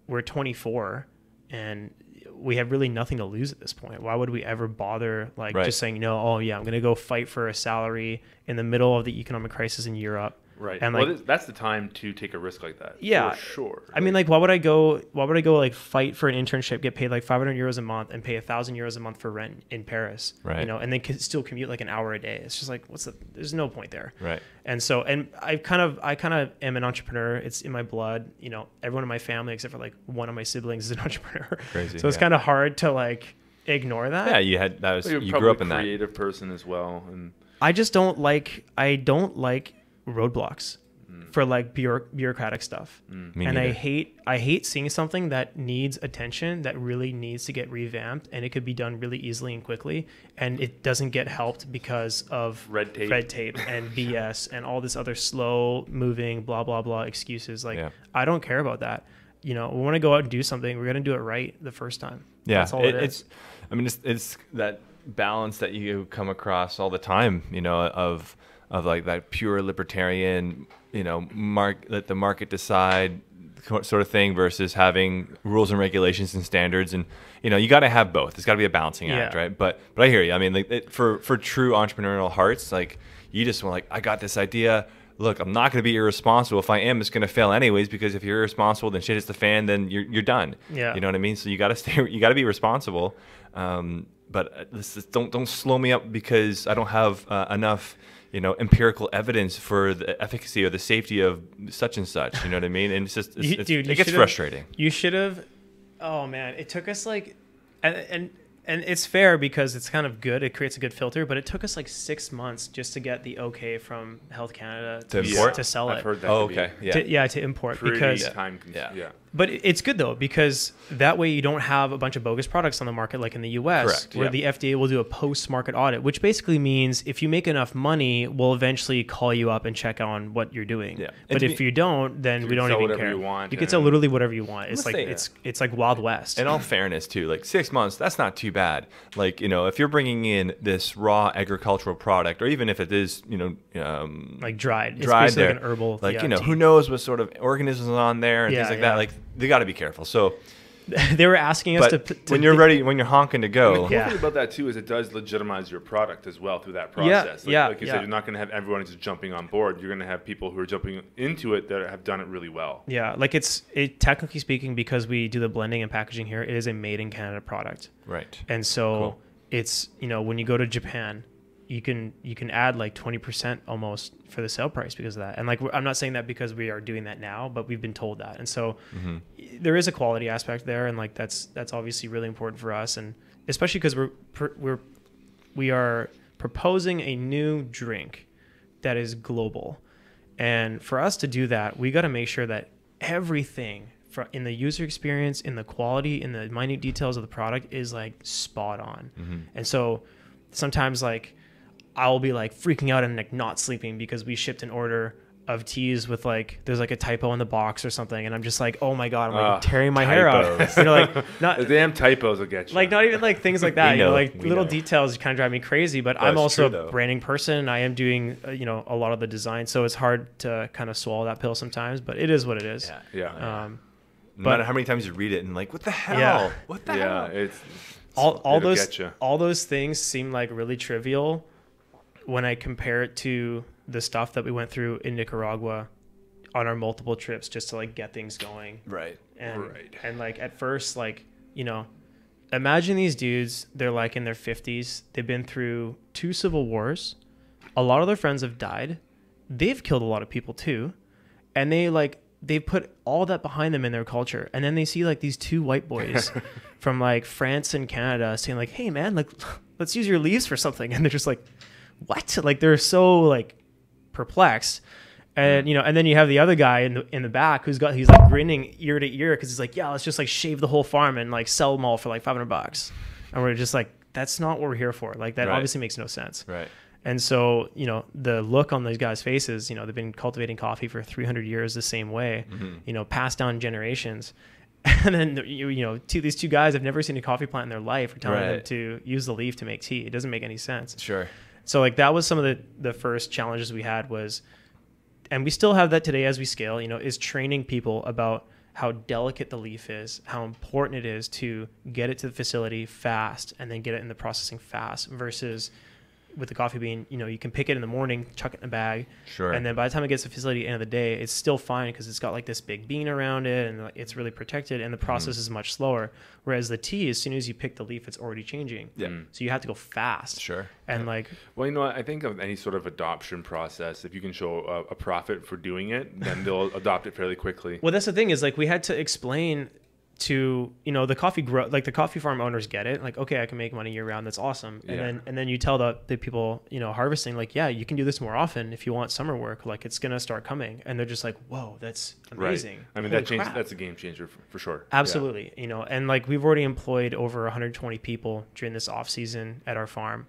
we're 24 and we have really nothing to lose at this point. Why would we ever bother just saying, oh yeah, I'm going to go fight for a salary in the middle of the economic crisis in Europe. Right. And well, that's the time to take a risk like that. Yeah. For sure. I mean, why would I go like fight for an internship, get paid like 500 euros a month and pay 1,000 euros a month for rent in Paris, right. And then still commute like an hour a day. It's just like, there's no point there. Right. And so, and I kind of am an entrepreneur. It's in my blood, everyone in my family, except for like one of my siblings is an entrepreneur. Crazy. So it's kind of hard to like ignore that. Yeah. You grew up in that. Creative person as well. And I just don't like roadblocks for like bureaucratic stuff. And neither. I hate seeing something that needs attention, that really needs to get revamped, and it could be done really easily and quickly, and it doesn't get helped because of red tape and BS and all this other slow moving blah blah blah excuses. I don't care about that. We want to go out and do something, we're going to do it right the first time. Yeah. That's all it is. I mean, it's that balance that you come across all the time, of like that pure libertarian, let the market decide sort of thing versus having rules and regulations and standards. And, you got to have both. It's got to be a balancing act, right? But I hear you. I mean, for true entrepreneurial hearts, like you just want I got this idea. Look, I'm not going to be irresponsible. If I am, it's going to fail anyways, because if you're irresponsible, then shit hits the fan, then you're done. Yeah. You know what I mean? So you got to be responsible. But don't slow me up because I don't have enough, empirical evidence for the efficacy or the safety of such and such. You know what I mean? And it's just, it gets frustrating. You should have. Oh man, it took us and it's fair because it's kind of good. It creates a good filter, but it took us like 6 months just to get the okay from Health Canada to sell it. I've heard that. Oh, okay. Yeah. To import Pretty because yeah. But it's good though, because that way you don't have a bunch of bogus products on the market like in the US. Correct, where the FDA will do a post-market audit, which basically means if you make enough money, we'll eventually call you up and check on what you're doing. Yeah. But if you don't, then we don't even care. You can sell literally whatever you want. It's like it's like Wild West. In all fairness too, like 6 months, that's not too bad. Like, if you're bringing in this raw agricultural product, or even if it is, like dried. It's dried basically there, like an herbal. like, who knows what sort of organisms are on there and things like that. Like, they got to be careful. So they were asking us to when you're ready, when you're honking to go. And the cool thing about that too is it does legitimize your product as well through that process. Like you said, you're not going to have everyone just jumping on board. You're going to have people who are jumping into it that have done it really well. Yeah, like it technically speaking, because we do the blending and packaging here, it is a made in Canada product. Right. And so it's when you go to Japan, you can add like 20% almost for the sale price because of that. And like I'm not saying that because we are doing that now, but we've been told that. And so there is a quality aspect there, and like that's obviously really important for us, and especially because we are proposing a new drink that is global. And for us to do that, we got to make sure that everything in the user experience, in the quality, in the minute details of the product is like spot on. And so sometimes like I'll be like freaking out and like not sleeping because we shipped an order of teas with like there's like a typo in the box or something, and I'm just like, oh my god, I'm like tearing my hair out. Like not the damn typos will get you. Like not even like things like that. Like little details kind of drive me crazy. But I'm also a branding person. I am doing a lot of the design, so it's hard to kind of swallow that pill sometimes. But it is what it is. No matter how many times you read it and like, what the hell? What the hell? It's all those things seem like really trivial when I compare it to the stuff that we went through in Nicaragua on our multiple trips just to like get things going. Right. And like at first, like, imagine these dudes, they're like in their 50s. They've been through 2 civil wars. A lot of their friends have died. They've killed a lot of people too. And they put all that behind them in their culture. And then they see like these 2 white boys from like France and Canada saying like, hey man, like let's use your leaves for something. And they're just like, what? Like they're so like perplexed. And and then you have the other guy in the back he's like grinning ear to ear because he's like, yeah, let's just like shave the whole farm and like sell them all for like $500. And we're just like, that's not what we're here for. Like that obviously makes no sense. Right. And so, you know, the look on those guys' faces, you know, they've been cultivating coffee for 300 years the same way, you know, passed down generations. And then, you know, these two guys have never seen a coffee plant in their life are telling them to use the leaf to make tea. It doesn't make any sense. Sure. So like that was some of the first challenges we had was, and we still have that today as we scale, you know, is training people about how delicate the leaf is, how important it is to get it to the facility fast and then get it in the processing fast versus with the coffee bean, you know, you can pick it in the morning, chuck it in a bag. Sure. And then by the time it gets to the facility at the end of the day, it's still fine because it's got like this big bean around it and like, it's really protected and the process is much slower. Whereas the tea, as soon as you pick the leaf, it's already changing. Yeah. So you have to go fast. Sure. And like, Well, you know what? I think of any sort of adoption process, if you can show a profit for doing it, then they'll adopt it fairly quickly. well, that's the thing is like we had to explain to, you know, the coffee farm owners get it, like, okay, I can make money year round, that's awesome. And then you tell the people, you know, harvesting, like, yeah, you can do this more often if you want summer work, like it's gonna start coming. And they're just like, whoa, that's amazing. Right. I mean, that's a game changer for sure. Absolutely. You know, and like we've already employed over 120 people during this off season at our farm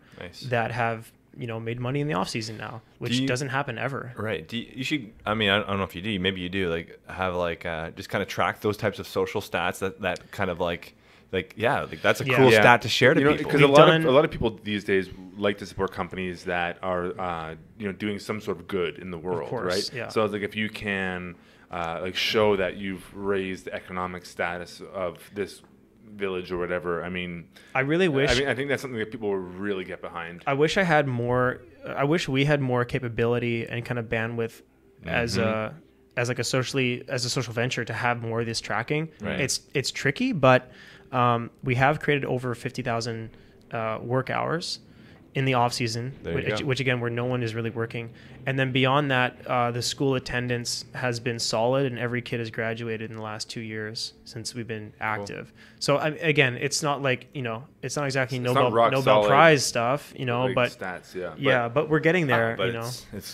that have, you know, made money in the off season now, which doesn't happen ever. Right. You should, I mean, I don't know if you do, maybe you do, like have like, just kind of track those types of social stats that kind of like, that's a cool stat to share to people. Because a lot of people these days like to support companies that are, you know, doing some sort of good in the world, Of course, right? yeah. So it's like if you can, like show that you've raised the economic status of this village or whatever. I mean, I really wish. I think that's something that people will really get behind. I wish I had more. I wish we had more capability and kind of bandwidth as a social venture to have more of this tracking. Right. It's tricky, but we have created over 50,000 work hours in the off season, which again, where no one is really working. And then beyond that, the school attendance has been solid and every kid has graduated in the last 2 years since we've been active. Cool. So again, it's not like, you know, it's not exactly Nobel Prize stuff, you know, but stats, but we're getting there, but you know.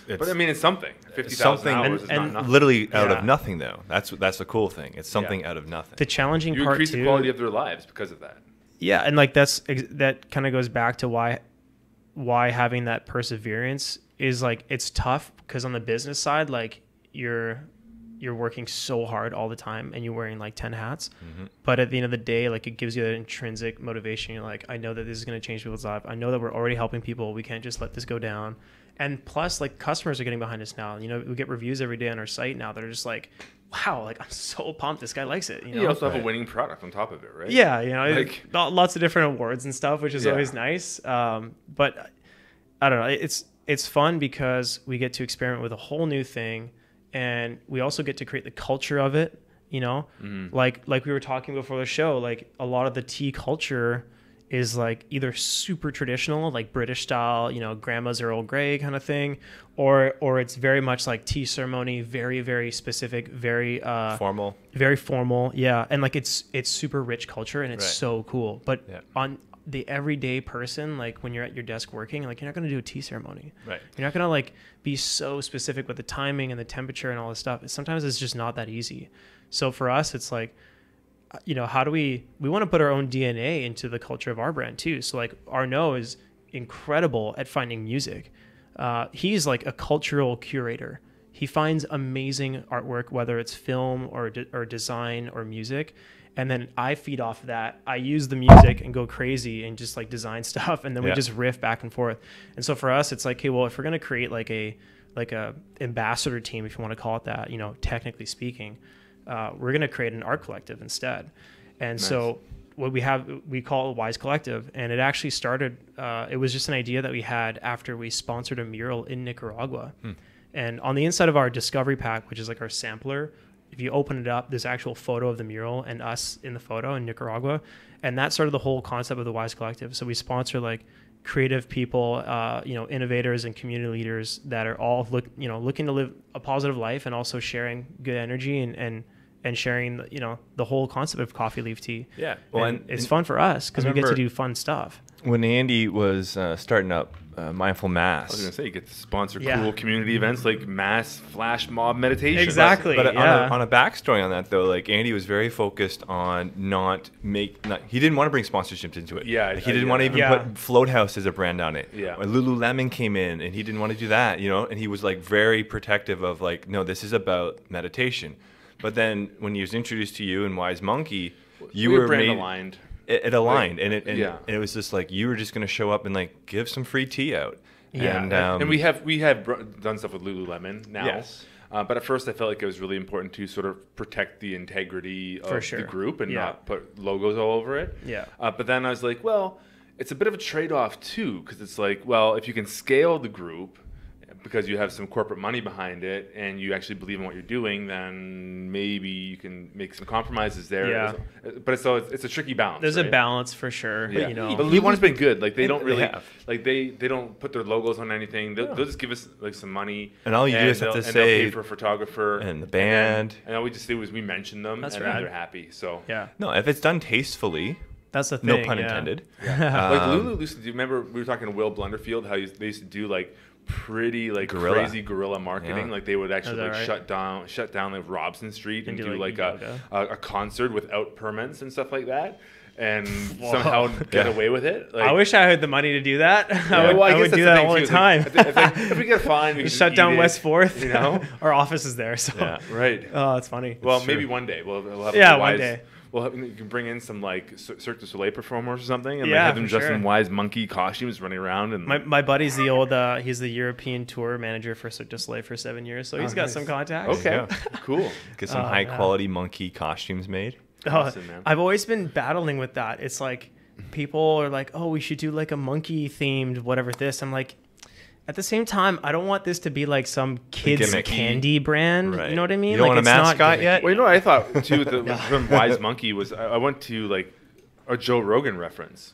But I mean, it's something. 50,000 hours is not nothing. Literally out of nothing, though. That's the cool thing. It's something out of nothing. The challenging part increase the quality of their lives because of that. Yeah, and like that kind of goes back to why having that perseverance is like, it's tough because on the business side, like you're working so hard all the time and you're wearing like 10 hats. But at the end of the day, like it gives you that intrinsic motivation. You're like, I know that this is going to change people's lives. I know that we're already helping people. We can't just let this go down. And plus, like customers are getting behind us now. You know, we get reviews every day on our site now that are just like, wow, like I'm so pumped this guy likes it. You know? You also have a winning product on top of it, right? Yeah, you know, like, lots of different awards and stuff, which is always nice. But I don't know, it's fun because we get to experiment with a whole new thing, and we also get to create the culture of it. You know, like we were talking before the show, like a lot of the tea culture is like either super traditional, like British style, you know, grandma's Earl Grey kind of thing, or it's very much like tea ceremony, very, very specific, very formal. Very formal. Yeah. And like it's super rich culture and it's so cool. But on the everyday person, like when you're at your desk working, like you're not going to do a tea ceremony. Right. You're not going to like be so specific with the timing and the temperature and all this stuff. Sometimes it's just not that easy. So for us, it's like, you know, how do we want to put our own DNA into the culture of our brand too. So like Arnaud is incredible at finding music. He's like a cultural curator. He finds amazing artwork, whether it's film or design or music. And then I feed off of that. I use the music and go crazy and just like design stuff. And then we just riff back and forth. And so for us, it's like, hey, well, if we're going to create like a ambassador team, if you want to call it that, you know, technically speaking, we're going to create an art collective instead. And so what we call it Wize Collective. And it actually started, it was just an idea that we had after we sponsored a mural in Nicaragua. And on the inside of our discovery pack, which is like our sampler, if you open it up, there's actual photo of the mural and us in the photo in Nicaragua. And that's sort of the whole concept of the Wize Collective. So we sponsor like creative people, you know, innovators and community leaders that are all looking to live a positive life and also sharing good energy and and sharing, the whole concept of coffee leaf tea. Yeah. Well, and it's fun for us because we get to do fun stuff. When Andy was starting up Mindful Mass, I was going to say, you get to sponsor cool community events like mass flash mob meditation. Exactly. But on a backstory on that, though, like Andy was very focused on he didn't want to bring sponsorships into it. Yeah. He didn't want to even put Float House as a brand on it. Yeah. When Lululemon came in and he didn't want to do that, and he was like very protective of like, no, this is about meditation. But then when he was introduced to you and Wize Monkey, you were brand aligned. It aligned, and it was just like you were just going to show up and like give some free tea out. Yeah, and we have done stuff with Lululemon now. Yes. But at first, I felt like it was really important to sort of protect the integrity of the group and not put logos all over it. Yeah. But then I was like, well, it's a bit of a trade-off too, because it's like, well, if you can scale the group because you have some corporate money behind it and you actually believe in what you're doing, then maybe you can make some compromises there. Yeah. But it's a tricky balance. There's a balance for sure. Yeah. But Lululemon's been good. Like they don't really they don't put their logos on anything. They'll just give us like some money. And all you do is have to say pay for a photographer and the band. And all we just do is we mention them and then they're happy. So no, if it's done tastefully. That's the thing. No pun intended. Yeah. Like Lulu used to do. Remember we were talking to Will Blunderfield how they used to do like pretty like crazy guerrilla marketing. Like they would actually shut down like Robson Street and do like a concert without permits and stuff like that. And somehow get away with it. Like, I wish I had the money to do that. I would do that all the time. Like, if we get fined, we can shut down West 4th. Our office is there. So right. Oh, it's funny. Well, maybe one day we'll have one day. You can bring in some like Cirque du Soleil performers or something, and have them dressed in Wize Monkey costumes running around. And my buddy's he's the European tour manager for Cirque du Soleil for 7 years, so he's got some contacts. Okay, cool. Get some high quality monkey costumes made. Awesome, man. I've always been battling with that. It's like people are like, oh, we should do like a monkey themed whatever this. I'm like, at the same time, I don't want this to be like some kids candy brand. Right. You know what I mean? You don't want a mascot yet? Well, I thought too from Wize Monkey was I went to like a Joe Rogan reference.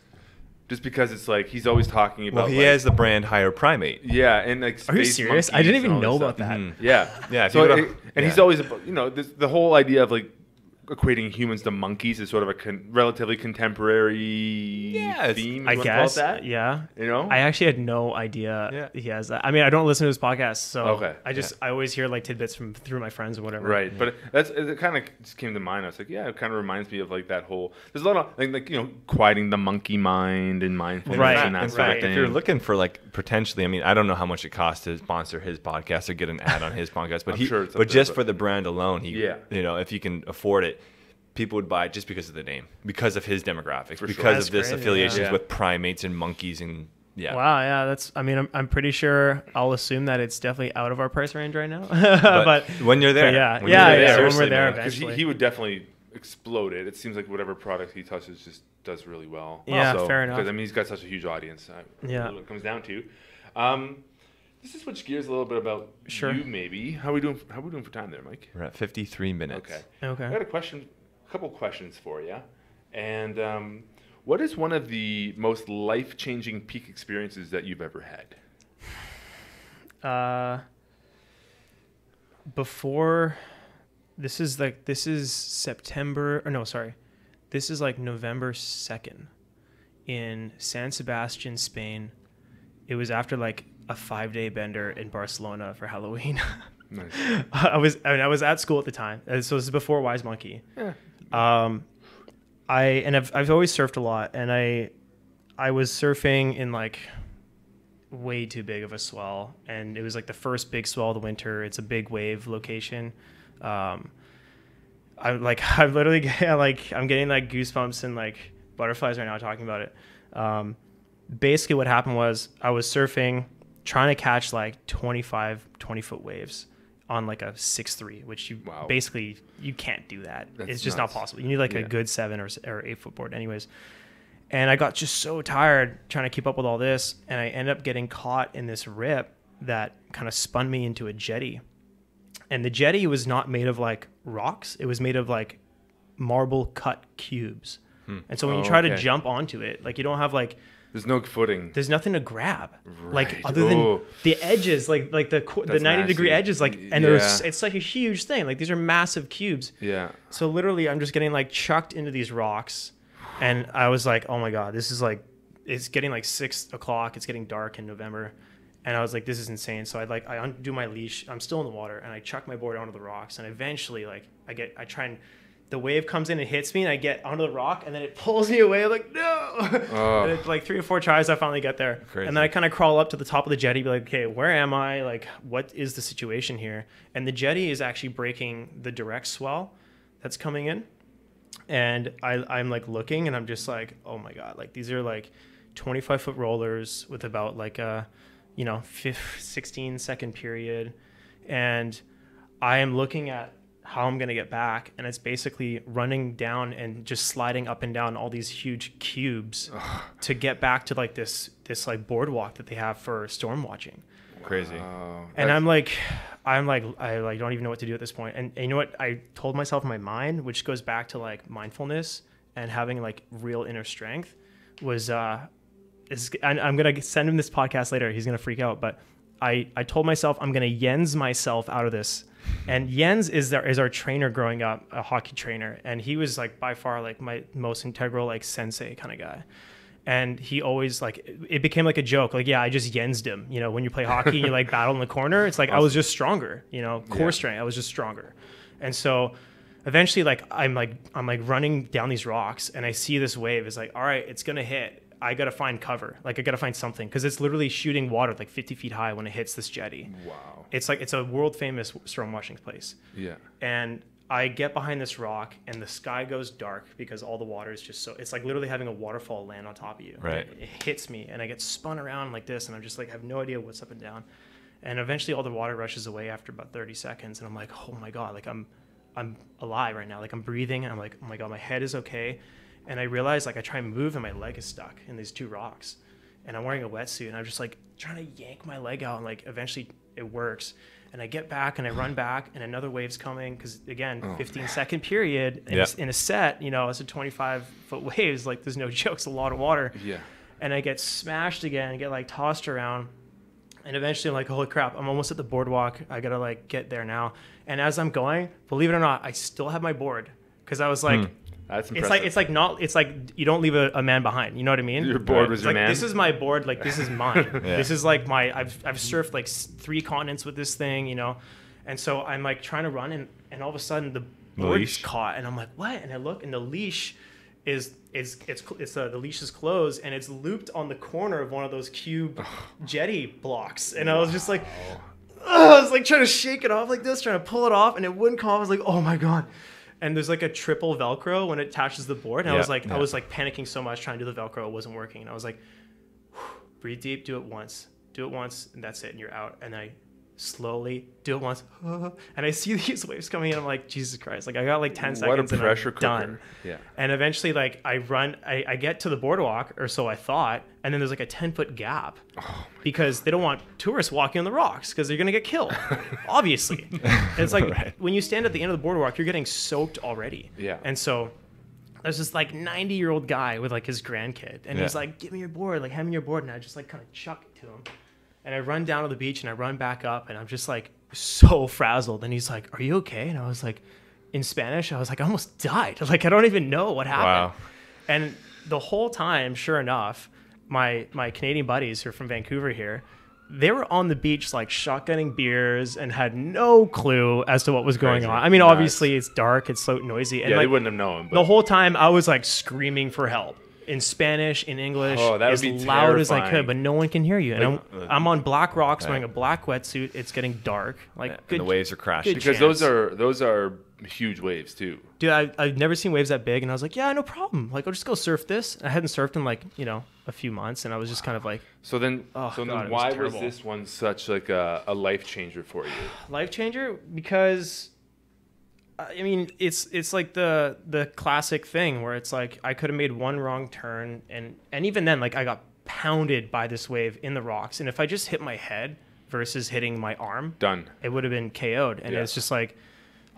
Just because it's like he's always talking about. Well, he has the brand Higher Primate. Yeah, and like are you serious? I didn't even know about that. Mm-hmm. Yeah, yeah. So he's always the whole idea of like equating humans to monkeys is sort of a relatively contemporary theme. I guess. That? Yeah. I actually had no idea he has that. I mean, I don't listen to his podcast, so I always hear like tidbits through my friends or whatever. Right, but it kind of just came to mind. I was like, it kind of reminds me of like that whole. There's a lot of like quieting the monkey mind and mindfulness and that sort of thing. If you're looking for like potentially, I mean, I don't know how much it costs to sponsor his podcast or get an ad on his podcast, but just for the brand alone, if you can afford it. People would buy it just because of the name, because of his demographics, because of this affiliations with primates and monkeys and Wow, yeah, that's. I mean, I'm pretty sure I'll assume that it's definitely out of our price range right now. but when you're there, when we're there eventually, he would definitely explode it. It seems like whatever product he touches just does really well. Yeah, fair enough. Because I mean, he's got such a huge audience. What it comes down to. Let's just switch gears a little bit about you, maybe. How we doing for time there, Mike? We're at 53 minutes. Okay. I got a couple questions for you. And what is one of the most life-changing peak experiences that you've ever had? Before, this is September, or no, sorry. This is like November 2nd in San Sebastian, Spain. It was after like a 5-day bender in Barcelona for Halloween. Nice. I was at school at the time. So this is before Wize Monkey. Yeah. I've always surfed a lot, and I was surfing in like way too big of a swell, and it was like the first big swell of the winter. It's a big wave location. I'm literally I'm getting like goosebumps and like butterflies right now talking about it. Basically what happened was I was surfing, trying to catch like 20 foot waves on like a 6'3", which basically you can't do that. It's just not possible. You need like a good 7 or 8 foot board anyways. And I got just so tired trying to keep up with all this, and I ended up getting caught in this rip that kind of spun me into a jetty. And the jetty was not made of like rocks. It was made of like marble cut cubes. And so when you try to jump onto it, like you don't have like There's no footing. There's nothing to grab, Right. like other than the edges, like the 90-degree edges, like, and there's it's like a huge thing. Like these are massive cubes. Yeah. So literally, I'm just getting like chucked into these rocks, and I was like, oh my god, this is like, it's getting like 6 o'clock. It's getting dark in November, and I was like, this is insane. So I undo my leash. I'm still in the water, and I chuck my board onto the rocks, and eventually, like, I try and. The wave comes in and hits me, and I get onto the rock, and then it pulls me away. I'm like, no! And it's like 3 or 4 tries, I finally get there. Crazy. And then I kind of crawl up to the top of the jetty, be like, okay, where am I? Like, what is the situation here? And the jetty is actually breaking the direct swell that's coming in. And I'm like looking, and I'm just like, oh my God. Like, these are like 25-foot rollers with about like a, 16-second period. And I am looking at how I'm going to get back, and it's basically running down and just sliding up and down all these huge cubes to get back to like this like boardwalk that they have for storm watching. Crazy. And I don't even know what to do at this point. And you know what I told myself in my mind, which goes back to like mindfulness and having like real inner strength, was I'm going to send him this podcast later. He's going to freak out, but I told myself I'm going to Jens myself out of this. And Jens is our trainer growing up, a hockey trainer. And he was like by far like my most integral like sensei kind of guy. And he always like, it became like a joke. Like, yeah, I just Jens'd him. When you play hockey and you like battle in the corner, it's like I was just stronger, core strength. I was just stronger. And so eventually like I'm running down these rocks, and I see this wave. It's like, all right, it's going to hit. I got to find cover. Like I got to find something, because it's literally shooting water like 50 feet high when it hits this jetty. Wow. It's like, it's a world famous storm watching place. Yeah. And I get behind this rock, and the sky goes dark because all the water is just it's like literally having a waterfall land on top of you. Right. It hits me, and I get spun around like this, and I'm just like, I have no idea what's up and down. And eventually all the water rushes away after about 30 seconds. And I'm like, oh my God, like I'm alive right now. Like I'm breathing. And I'm like, oh my God, my head is okay. And I realize, like, I try and move, and my leg is stuck in these 2 rocks. And I'm wearing a wetsuit, and I'm just like trying to yank my leg out, and like eventually it works. And I get back, and I run back, and another wave's coming, because again, 15-second period in a set, it's a 25-foot waves. Like there's no jokes, a lot of water. Yeah. And I get smashed again, and get like tossed around. And eventually I'm like, holy crap, I'm almost at the boardwalk. I gotta like get there now. And as I'm going, believe it or not, I still have my board, because I was like. That's impressive. It's like you don't leave a man behind. You know what I mean? Your board was your man. This is my board. Like this is mine. This is like I've surfed like 3 continents with this thing, And so I'm like trying to run, and all of a sudden the board's caught, and I'm like, what? And I look, and the leash the leash is closed, and it's looped on the corner of one of those cube jetty blocks. And I was just like, I was like trying to shake it off like this, trying to pull it off, and it wouldn't come off. I was like, oh my God. And there's like a triple Velcro when it attaches the board. And I was like panicking so much trying to do the Velcro, it wasn't working. And I was like, breathe deep, do it once, and that's it, and you're out. And I slowly do it once, and I see these waves coming in. I'm like, Jesus Christ! Like I got like 10 seconds, and I'm done. Yeah. And eventually, like I get to the boardwalk, or so I thought, and then there's like a 10-foot gap because they don't want tourists walking on the rocks because they're gonna get killed, obviously. And it's like when you stand at the end of the boardwalk, you're getting soaked already. Yeah. And so there's this like 90-year-old guy with like his grandkid, and he's like, "Give me your board, like hand me your board," and I just like kind of chuck it to him. And I run down to the beach, and I run back up, and I'm just like so frazzled. And he's like, "Are you okay?" And I was like, in Spanish, I was like, "I almost died. Like I don't even know what happened." Wow. And the whole time, sure enough, my Canadian buddies who are from Vancouver here, they were on the beach like shotgunning beers and had no clue as to what was going on. I mean, obviously it's dark, it's so noisy, and they like, wouldn't have known. But... the whole time I was like screaming for help. In Spanish, in English, as loud as I could, but no one can hear you. And I'm on black rocks wearing a black wetsuit. It's getting dark. Like and the waves are crashing. Because those are huge waves too. Dude, I've never seen waves that big, and I was like, yeah, no problem. Like I'll just go surf this. And I hadn't surfed in like a few months, and I was just kind of like. So then why was this one such like a life changer for you? Life changer because. I mean, it's like the classic thing where it's like I could have made one wrong turn, and even then, like I got pounded by this wave in the rocks, and if I just hit my head versus hitting my arm, done, it would have been KO'd. And it's just like,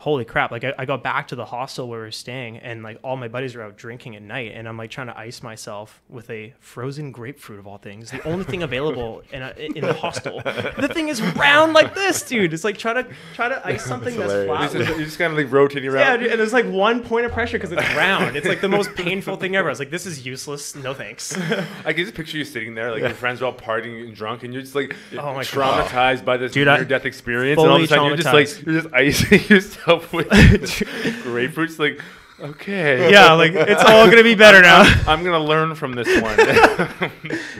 holy crap. Like I got back to the hostel where we were staying, and like all my buddies were out drinking at night, and I'm like trying to ice myself with a frozen grapefruit of all things. The only thing available in the hostel. The thing is round like this, dude. It's like try to ice something that's flat. You're just kind of like rotating around. Yeah, dude, and there's like one point of pressure because it's round. It's like the most painful thing ever. I was like, this is useless. No thanks. I can just picture you sitting there, like your friends are all partying and drunk, and you're just like Oh my traumatized by this Dude, near-death experience, and all of a sudden you're just icing yourself with grapefruits. Like, okay, Yeah, like it's all gonna be better now. I'm gonna learn from this one.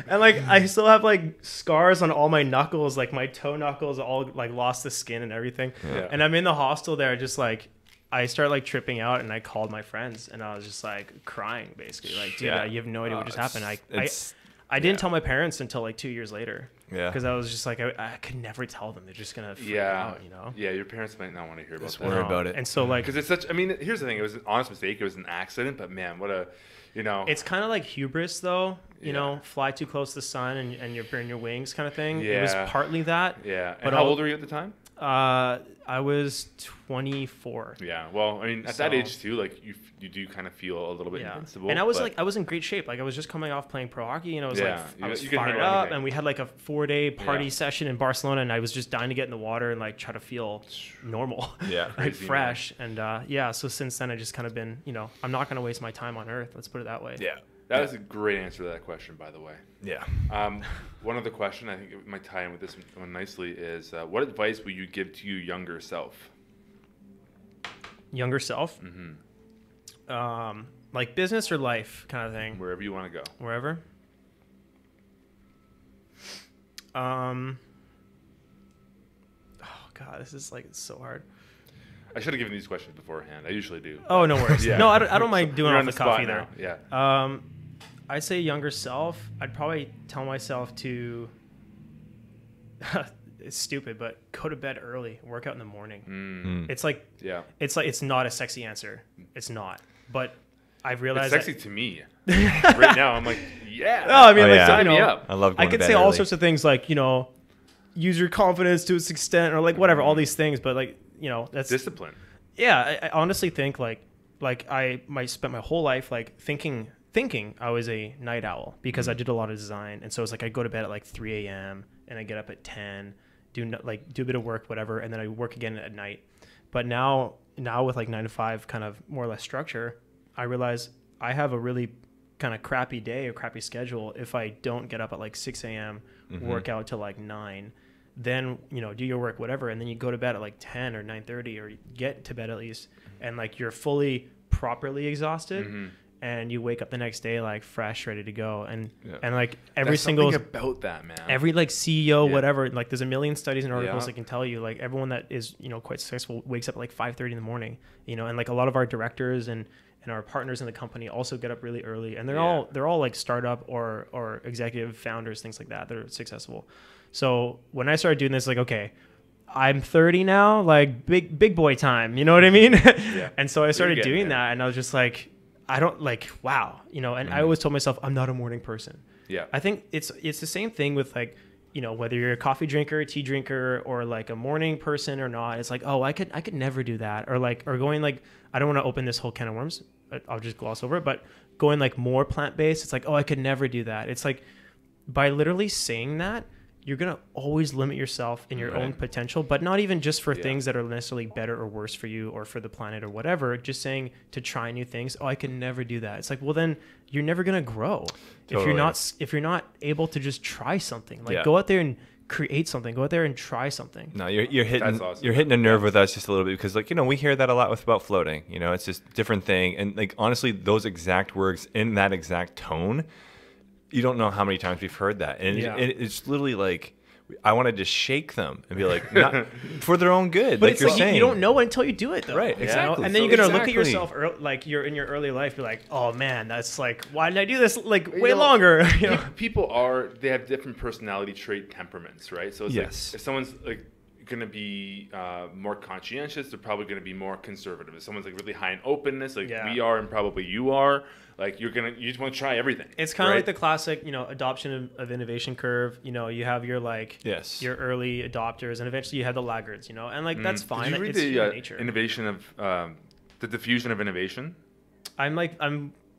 And like I still have like scars on all my knuckles, like my toe knuckles all like lost the skin and everything. Yeah. And I'm in the hostel there, just like I start like tripping out, and I called my friends, and I was just like crying, basically, like, dude, you have no idea what just happened. I didn't tell my parents until like 2 years later. Yeah. Because I was just like, I could never tell them. They're just gonna freak out, you know. Yeah, your parents might not want to hear about that. Worry about it. And so like, Because it's such. I mean, here's the thing. It was an honest mistake. It was an accident. But man, what a, you know. it's kind of like hubris, though. You know, fly too close to the sun and you burn your wings, kind of thing. Yeah. It was partly that. Yeah. But And how old were you at the time? I was 24. Yeah. Well, I mean, at that age too, like you do kind of feel a little bit invincible. And I was I was in great shape. Like I was just coming off playing pro hockey, and I was Yeah. I was You can fired handle up, anything. and we had like a 4-day party session in Barcelona, and I was just dying to get in the water and like try to feel normal, Yeah. like Crazy, fresh. And so since then I just kind of been, I'm not gonna waste my time on Earth. Let's put it that way. Yeah. That was a great answer to that question, by the way. Yeah. One other question, I think it might tie in with this one nicely, is what advice will you give to your younger self? Younger self, like business or life kind of thing. Wherever you want to go. Wherever. Oh God, this is like so hard. I should have given these questions beforehand. I usually do. Oh, no worries. Yeah. No, I don't mind doing You're off on the spot coffee now. there. Yeah. I'd say younger self. I'd probably tell myself to. It's stupid, but go to bed early. Work out in the morning. It's like it's not a sexy answer. It's not. But I've realized It's sexy to me. Right now, I'm like, yeah. No, I mean, sign me up. I love going I to could bed say all early. sorts of things like, use your confidence to its extent, or like whatever, all these things. But like, that's Discipline. yeah. I honestly think like I might spend my whole life like thinking I was a night owl because I did a lot of design, and so it's like I go to bed at like 3 a.m. and I get up at 10, do a bit of work, whatever, and then I work again at night. But now with like 9 to 5 kind of more or less structure, I realize I have a really kind of crappy day or crappy schedule if I don't get up at like 6 a.m., work out till like 9, then do your work, whatever, and then you go to bed at like 10 or 9:30, or you get to bed at least, and like you're fully properly exhausted. And you wake up the next day like fresh, ready to go, and like every There's single something about that, man. every like CEO, whatever, like there's a million studies and articles that can tell you like everyone that is quite successful wakes up at like 5:30 in the morning, and like a lot of our directors and our partners in the company also get up really early, and they're all like startup or executive founders, things like that are successful. So when I started doing this, like, okay, I'm 30 now, like big boy time, you know what I mean? And so I started doing that, and I was just like, I don't like, wow, and I always told myself I'm not a morning person. Yeah. I think it's the same thing with like, whether you're a coffee drinker, tea drinker, or like a morning person or not. It's like, oh, I could never do that. Or going like, I don't want to open this whole can of worms. I'll just gloss over it. But going like more plant-based, it's like, oh, I could never do that. It's like by literally saying that, you're going to always limit yourself in your own potential, but not even just for things that are necessarily better or worse for you or for the planet or whatever. Just saying to try new things. Oh, I can never do that. It's like, well, then you're never going to grow. Totally. If you're not able to just try something, like go out there and create something, go out there and try something. No, you're hitting awesome. You're hitting a nerve with us just a little bit, because like, we hear that a lot about floating, it's just a different thing. And like, honestly, those exact words in that exact tone, you don't know how many times we've heard that. And it's literally like, I want to just shake them and be like, not for their own good. But like it's you're like saying. you don't know it until you do it, though. Right, exactly. And then you're gonna look at yourself like you're in your early life, be like, oh man, that's like, why did I do this like way longer? People they have different personality trait temperaments, right? So it's like if someone's like going to be more conscientious. They're probably going to be more conservative. If someone's like really high in openness, like we are and probably you are, like you just want to try everything. It's kind of like the classic, adoption of innovation curve. You have your your early adopters, and eventually you have the laggards. And like that's fine. Did you read it's human nature. Innovation of the diffusion of innovation?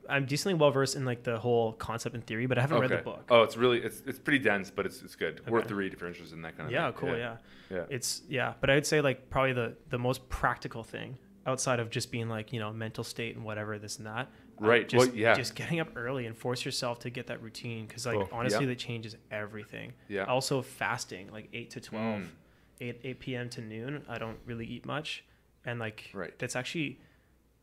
I'm decently well versed in like the whole concept and theory, but I haven't read the book. Oh, it's pretty dense, but it's good. Okay. Worth the read if you're interested in that kind of thing. Cool. Yeah. But I would say like probably the most practical thing outside of just being like, mental state and whatever, this and that. Right. Just getting up early and force yourself to get that routine. Cause like, honestly, that changes everything. Yeah. Also fasting, like 8 to 12, 8 PM to noon. I don't really eat much. And like, that's actually,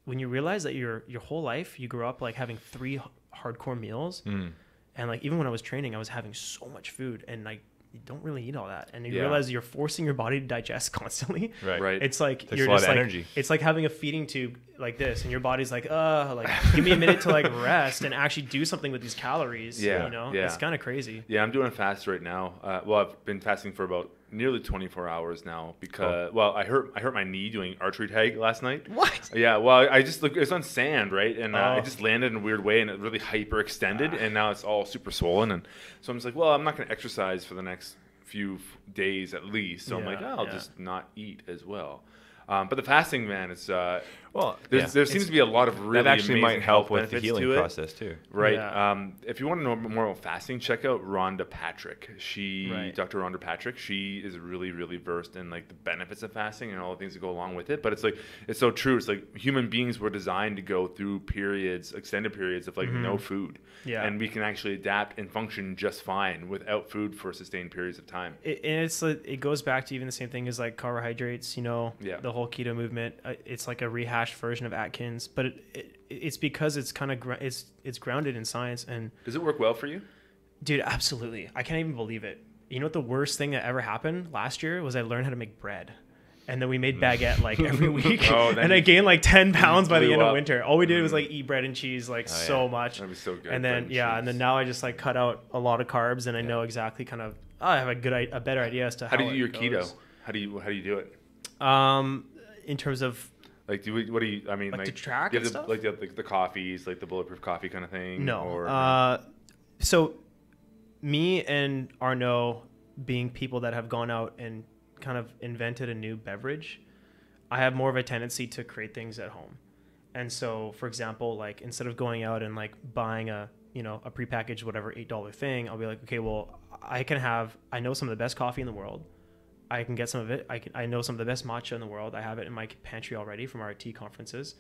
when you realize that your whole life you grew up like having 3 hardcore meals, and like even when I was training, I was having so much food, and like you don't really eat all that, and you realize you're forcing your body to digest constantly. Right. It's like you're just like energy. It's like having a feeding tube like this, and your body's like give me a minute to like rest and actually do something with these calories. It's kind of crazy. Yeah, I'm doing a fast right now. I've been fasting for about nearly 24 hours now because I hurt my knee doing archery tag last night. What? Yeah, well, I just it was on sand, right? And I just landed in a weird way, and it really hyperextended, and now it's all super swollen. And so I'm just like, well, I'm not going to exercise for the next few days at least. So I'm like, I'll just not eat as well. But the fasting, man, it's there seems to be a lot of really that actually amazing might help with the benefits healing to it. process too. Right. Yeah. If you want to know more about fasting, check out Rhonda Patrick. Dr. Rhonda Patrick, she is really, really versed in like the benefits of fasting and all the things that go along with it. But it's so true. It's like human beings were designed to go through extended periods of like no food. Yeah. And we can actually adapt and function just fine without food for sustained periods of time. It goes back to even the same thing as like carbohydrates, the whole keto movement. It's like a rehashed version of Atkins, but it's because it's kind of it's grounded in science. And does it work well for you? Dude, absolutely. I can't even believe it. You know what the worst thing that ever happened last year was? I learned how to make bread. And then we made baguette like every week. And I gained like 10 pounds by the end of winter. All we did was like eat bread and cheese so much. That'd be so good. And then and then now I just like cut out a lot of carbs, and I know exactly I have a better idea as to how do you do your goes. keto? How do you do it? In terms of like, like to track and stuff? Like the coffees, like the bulletproof coffee kind of thing? No. Or, so me and Arnaud being people that have gone out and kind of invented a new beverage, I have more of a tendency to create things at home. And so, for example, like instead of going out and like buying a prepackaged whatever $8 thing, I'll be like, okay, well, I know some of the best coffee in the world. I can get some of it. I know some of the best matcha in the world. I have it in my pantry already from our tea conferences.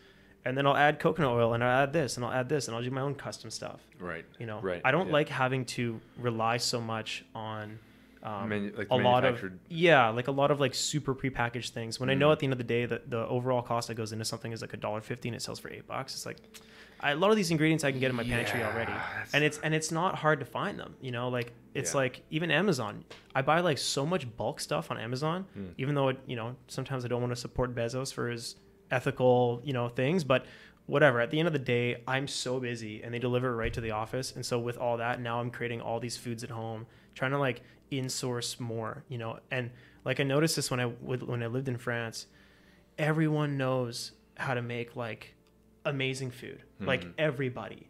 And then I'll add coconut oil, and I'll add this, and I'll add this, and I'll do my own custom stuff. Right. Right. I don't like having to rely so much on like a lot of like super prepackaged things. When I know at the end of the day that the overall cost that goes into something is like $1.50 and it sells for $8, it's like a lot of these ingredients I can get in my pantry already, and it's not hard to find them. Like it's like even Amazon. I buy like so much bulk stuff on Amazon, even though sometimes I don't want to support Bezos for his ethical things, but whatever. At the end of the day, I'm so busy, and they deliver right to the office. And so with all that, now I'm creating all these foods at home, trying to like in-source more, and like I noticed this when I lived in France. Everyone knows how to make like amazing food, like everybody,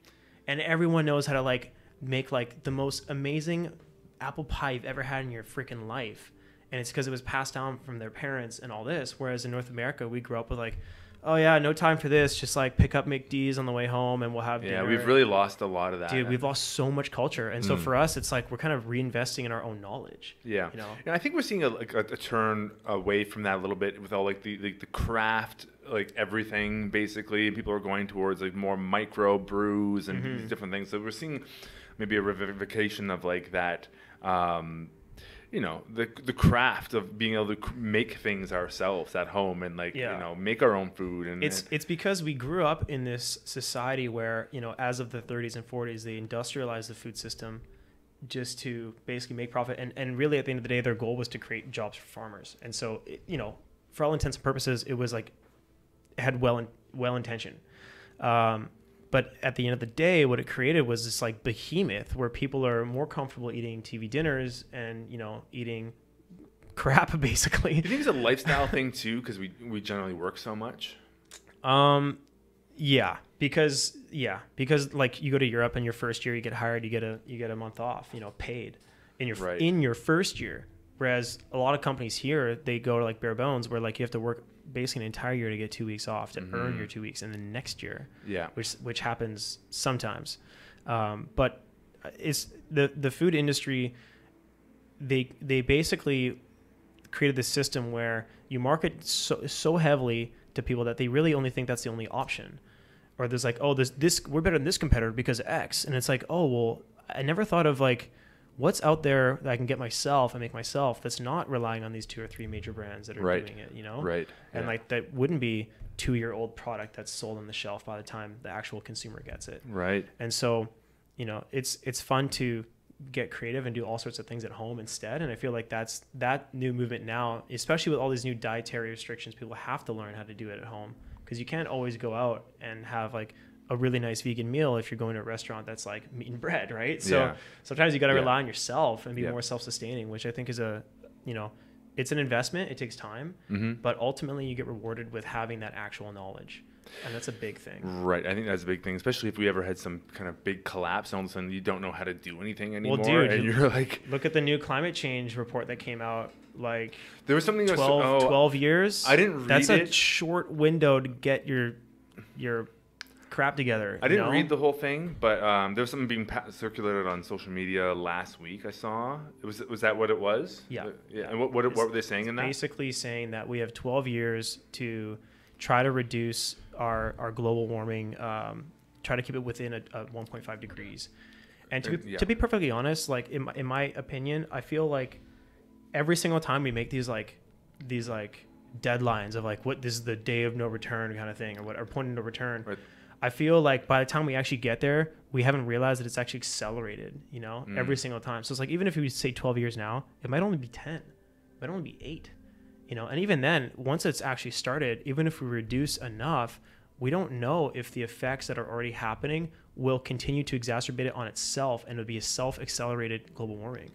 and everyone knows how to like make like the most amazing apple pie you've ever had in your freaking life. And it's because it was passed down from their parents and all this. Whereas in North America, we grew up with like, oh yeah, no time for this. Just like pick up McD's on the way home and we'll have dinner. Yeah, we've really lost a lot of that. Dude, we've lost so much culture. And so for us, it's like we're kind of reinvesting in our own knowledge. Yeah. And I think we're seeing a turn away from that a little bit with all like the craft, like everything basically. People are going towards like more micro brews and these different things. So we're seeing maybe a revivification of like that, the craft of being able to make things ourselves at home and like, make our own food. And it's because we grew up in this society where, as of the 30s and 40s, they industrialized the food system just to basically make profit. And really at the end of the day, their goal was to create jobs for farmers. And so, for all intents and purposes, it was like, it had well intention. But at the end of the day, what it created was this like behemoth where people are more comfortable eating TV dinners and, eating crap, basically. Do you think it's a lifestyle thing too? Because we generally work so much. Yeah, because like you go to Europe and your first year you get hired, you get a month off, paid in your first year. Whereas a lot of companies here, they go to like bare bones where like you have to work basically an entire year to get 2 weeks off to earn your 2 weeks, and then next year, which happens sometimes. But it's the food industry. They basically created this system where you market so heavily to people that they really only think that's the only option. Or there's like, oh, this we're better than this competitor because of X. And it's like, oh, well, I never thought of like what's out there that I can get myself and make myself that's not relying on these 2 or 3 major brands that are doing it, Right. And like that wouldn't be 2-year-old product that's sold on the shelf by the time the actual consumer gets it. Right. And so, it's fun to get creative and do all sorts of things at home instead. And I feel like that's that new movement now, especially with all these new dietary restrictions, people have to learn how to do it at home, because you can't always go out and have like a really nice vegan meal if you're going to a restaurant that's like meat and bread, right? So sometimes you got to rely on yourself and be more self-sustaining, which I think is it's an investment. It takes time, but ultimately you get rewarded with having that actual knowledge. And that's a big thing. Right. I think that's a big thing, especially if we ever had some kind of big collapse and all of a sudden you don't know how to do anything anymore. Well, dude, and you're like, look at the new climate change report that came out like there was something 12 years. I didn't read That's it. a short window to get your crap together. I didn't read the whole thing, but there was something being circulated on social media last week. I saw. Was that what it was? Yeah. And what were they saying in that? Basically saying that we have 12 years to try to reduce our global warming, try to keep it within a 1.5 degrees. And to be perfectly honest, like in my opinion, I feel like every single time we make these deadlines of like what this is the day of no return kind of thing, or point of no return. Right. I feel like by the time we actually get there, we haven't realized that it's actually accelerated, every single time. So it's like, even if we say 12 years now, it might only be 10, it might only be 8, and even then, once it's actually started, even if we reduce enough, we don't know if the effects that are already happening will continue to exacerbate it on itself, and it'll be a self-accelerated global warming.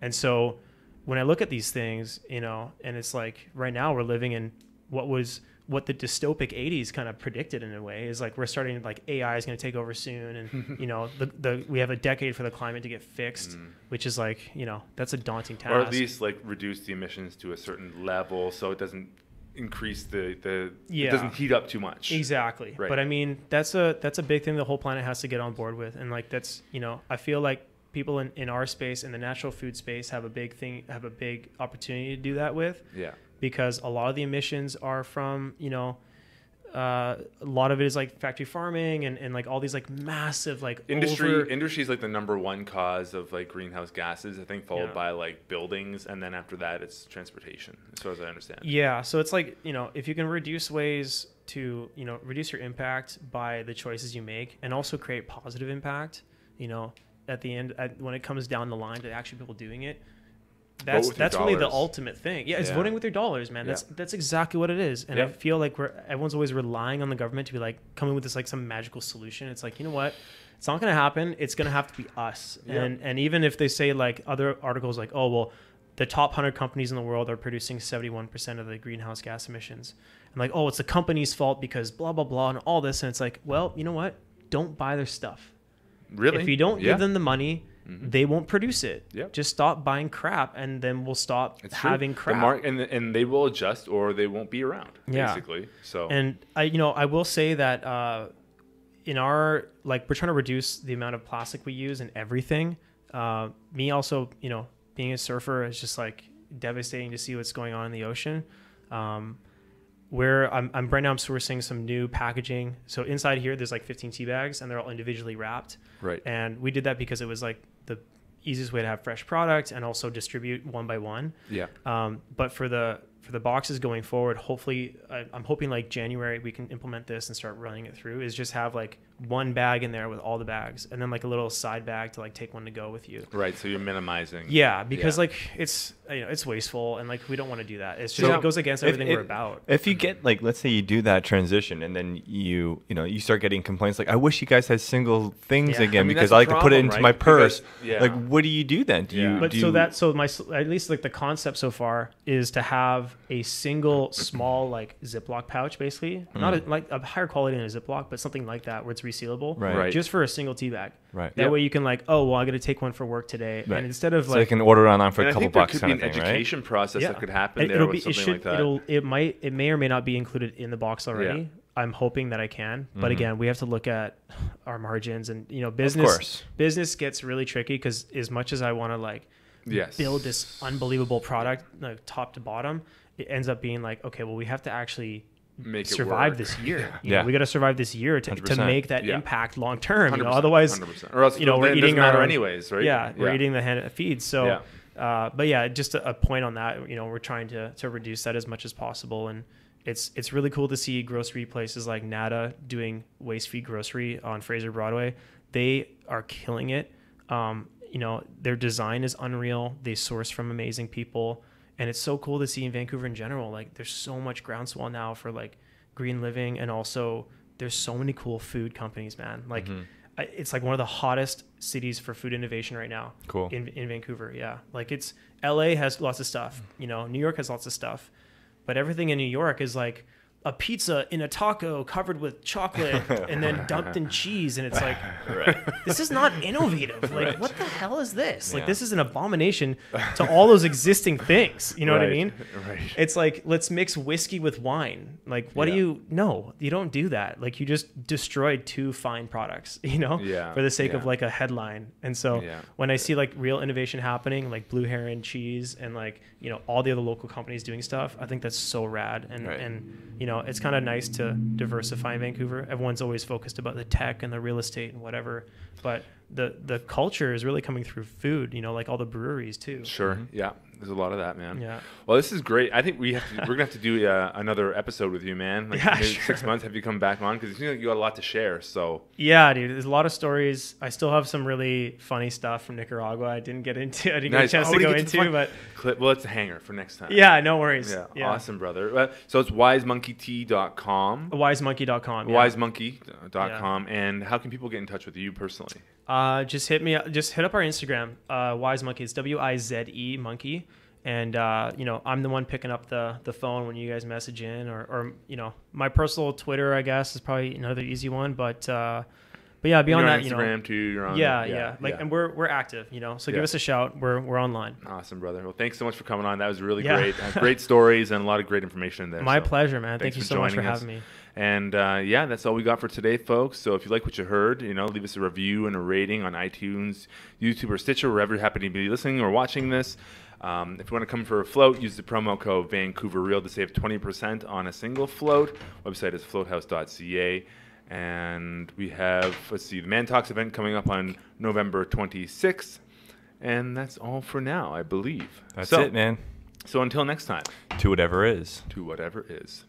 And so when I look at these things, and it's like right now we're living in what the dystopic 80s kind of predicted in a way, is like we're starting, like AI is going to take over soon, and we have a decade for the climate to get fixed, which is like, that's a daunting task. Or at least like reduce the emissions to a certain level so it doesn't increase it doesn't heat up too much. Exactly. Right. But I mean, that's a big thing the whole planet has to get on board with, and like that's, I feel like people in our space, in the natural food space, have a big opportunity to do that with. Yeah. Because a lot of the emissions are from, a lot of it is like factory farming and like all these like massive like industry is like the number one cause of like greenhouse gases, I think, followed by like buildings, and then after that it's transportation, as far as I understand. Yeah, so it's like, if you can reduce ways to reduce your impact by the choices you make, and also create positive impact, at the end, when it comes down the line to actually people doing it, that's really the ultimate thing. Yeah, it's voting with your dollars, man. That's exactly what it is. And I feel like everyone's always relying on the government to be like coming with this like some magical solution. It's like, you know what? It's not going to happen. It's going to have to be us. And even if they say like other articles like, oh, well, the top 100 companies in the world are producing 71% of the greenhouse gas emissions. And like, oh, it's the company's fault because blah, blah, blah, and all this. And it's like, well, you know what? Don't buy their stuff. Really? If you don't give them the money, they won't produce it. Yep. Just stop buying crap, and then we'll stop having crap. And they will adjust, or they won't be around, basically. So, and I will say that in our, like, we're trying to reduce the amount of plastic we use in everything. Me also, being a surfer is just like devastating to see what's going on in the ocean. Where I'm right now, I'm sourcing some new packaging. So inside here, there's like 15 tea bags, and they're all individually wrapped. Right. And we did that because it was like the easiest way to have fresh product and also distribute one by one. Yeah. But for the for the boxes going forward, hopefully, I'm hoping like January we can implement this and start running it through. Is just have like one bag in there with all the bags, and then like a little side bag to like take one to go with you. Right. So you're minimizing. Yeah, because like it's it's wasteful, and like we don't want to do that. It's just it goes against everything we're about. If you get like, let's say you do that transition, and then you start getting complaints like, I wish you guys had single things again, because I like to put it into my purse. Because, like, what do you do then? At least like the concept so far is to have a single small like Ziploc pouch, basically not like a higher quality than a Ziploc, but something like that where it's resealable, right? Just for a single tea bag. Right. That way you can like, oh well, I'm gonna take one for work today, and instead of so I can order it online for a couple bucks. There could be an education process that could happen there with something like that. It may or may not be included in the box already. Yeah. I'm hoping that I can, but again, we have to look at our margins, and business gets really tricky because as much as I want to like build this unbelievable product like top to bottom, it ends up being like, okay, well, we have to actually survive this year. We got to survive this year to make that impact long term. Otherwise, 100%. Or else we're eating our anyways, right? Yeah, we're eating the hand that feeds. So, but yeah, just a point on that. We're trying to reduce that as much as possible, and it's really cool to see grocery places like Nada doing waste-free grocery on Fraser Broadway. They are killing it. Their design is unreal. They source from amazing people. And it's so cool to see in Vancouver in general. Like, there's so much groundswell now for like green living, and also there's so many cool food companies, man. Like, it's like one of the hottest cities for food innovation right now. Cool. In Vancouver, yeah. Like, it's LA has lots of stuff. New York has lots of stuff, but everything in New York is like a pizza in a taco covered with chocolate and then dumped in cheese, and it's like, this is not innovative. Like, what the hell is this? Like, this is an abomination to all those existing things. You know what I mean? Right. It's like, let's mix whiskey with wine. Like, what do you? No, you don't do that. Like, you just destroyed two fine products, for the sake of like a headline. And so when I see like real innovation happening, like Blue Heron cheese and like all the other local companies doing stuff, I think that's so rad. And it's kind of nice to diversify in Vancouver. Everyone's always focused about the tech and the real estate and whatever, but the culture is really coming through food, like all the breweries too. Sure. Yeah. There's a lot of that, man. Yeah. Well, this is great. I think we're gonna have to do another episode with you, man. Like maybe 6 months. Have you come back on? Because you got a lot to share. So. Yeah, dude. There's a lot of stories. I still have some really funny stuff from Nicaragua. I didn't get a chance to go into, but. Well, it's a hanger for next time. Yeah. No worries. Yeah. Awesome, brother. So it's wizemonkeytea.com. Wizemonkey.com. Wizemonkey.com. And how can people get in touch with you personally? Just hit up our Instagram, Wize Monkey. It's WIZE Monkey. And, I'm the one picking up the phone when you guys message in, or my personal Twitter, I guess, is probably another easy one. But yeah, beyond that, Instagram too, you're on. And we're active, so give us a shout. We're online. Awesome, brother. Well, thanks so much for coming on. That was really great. Great stories and a lot of great information in there. My pleasure, man. Thank you so much for having me. And that's all we got for today, folks. So if you like what you heard, leave us a review and a rating on iTunes, YouTube, or Stitcher, wherever you happen to be listening or watching this. If you want to come for a float, use the promo code VancouverReal to save 20% on a single float. Website is floathouse.ca. And we have, the Man Talks event coming up on November 26th. And that's all for now, I believe. That's it, man. So until next time. To whatever is. To whatever is.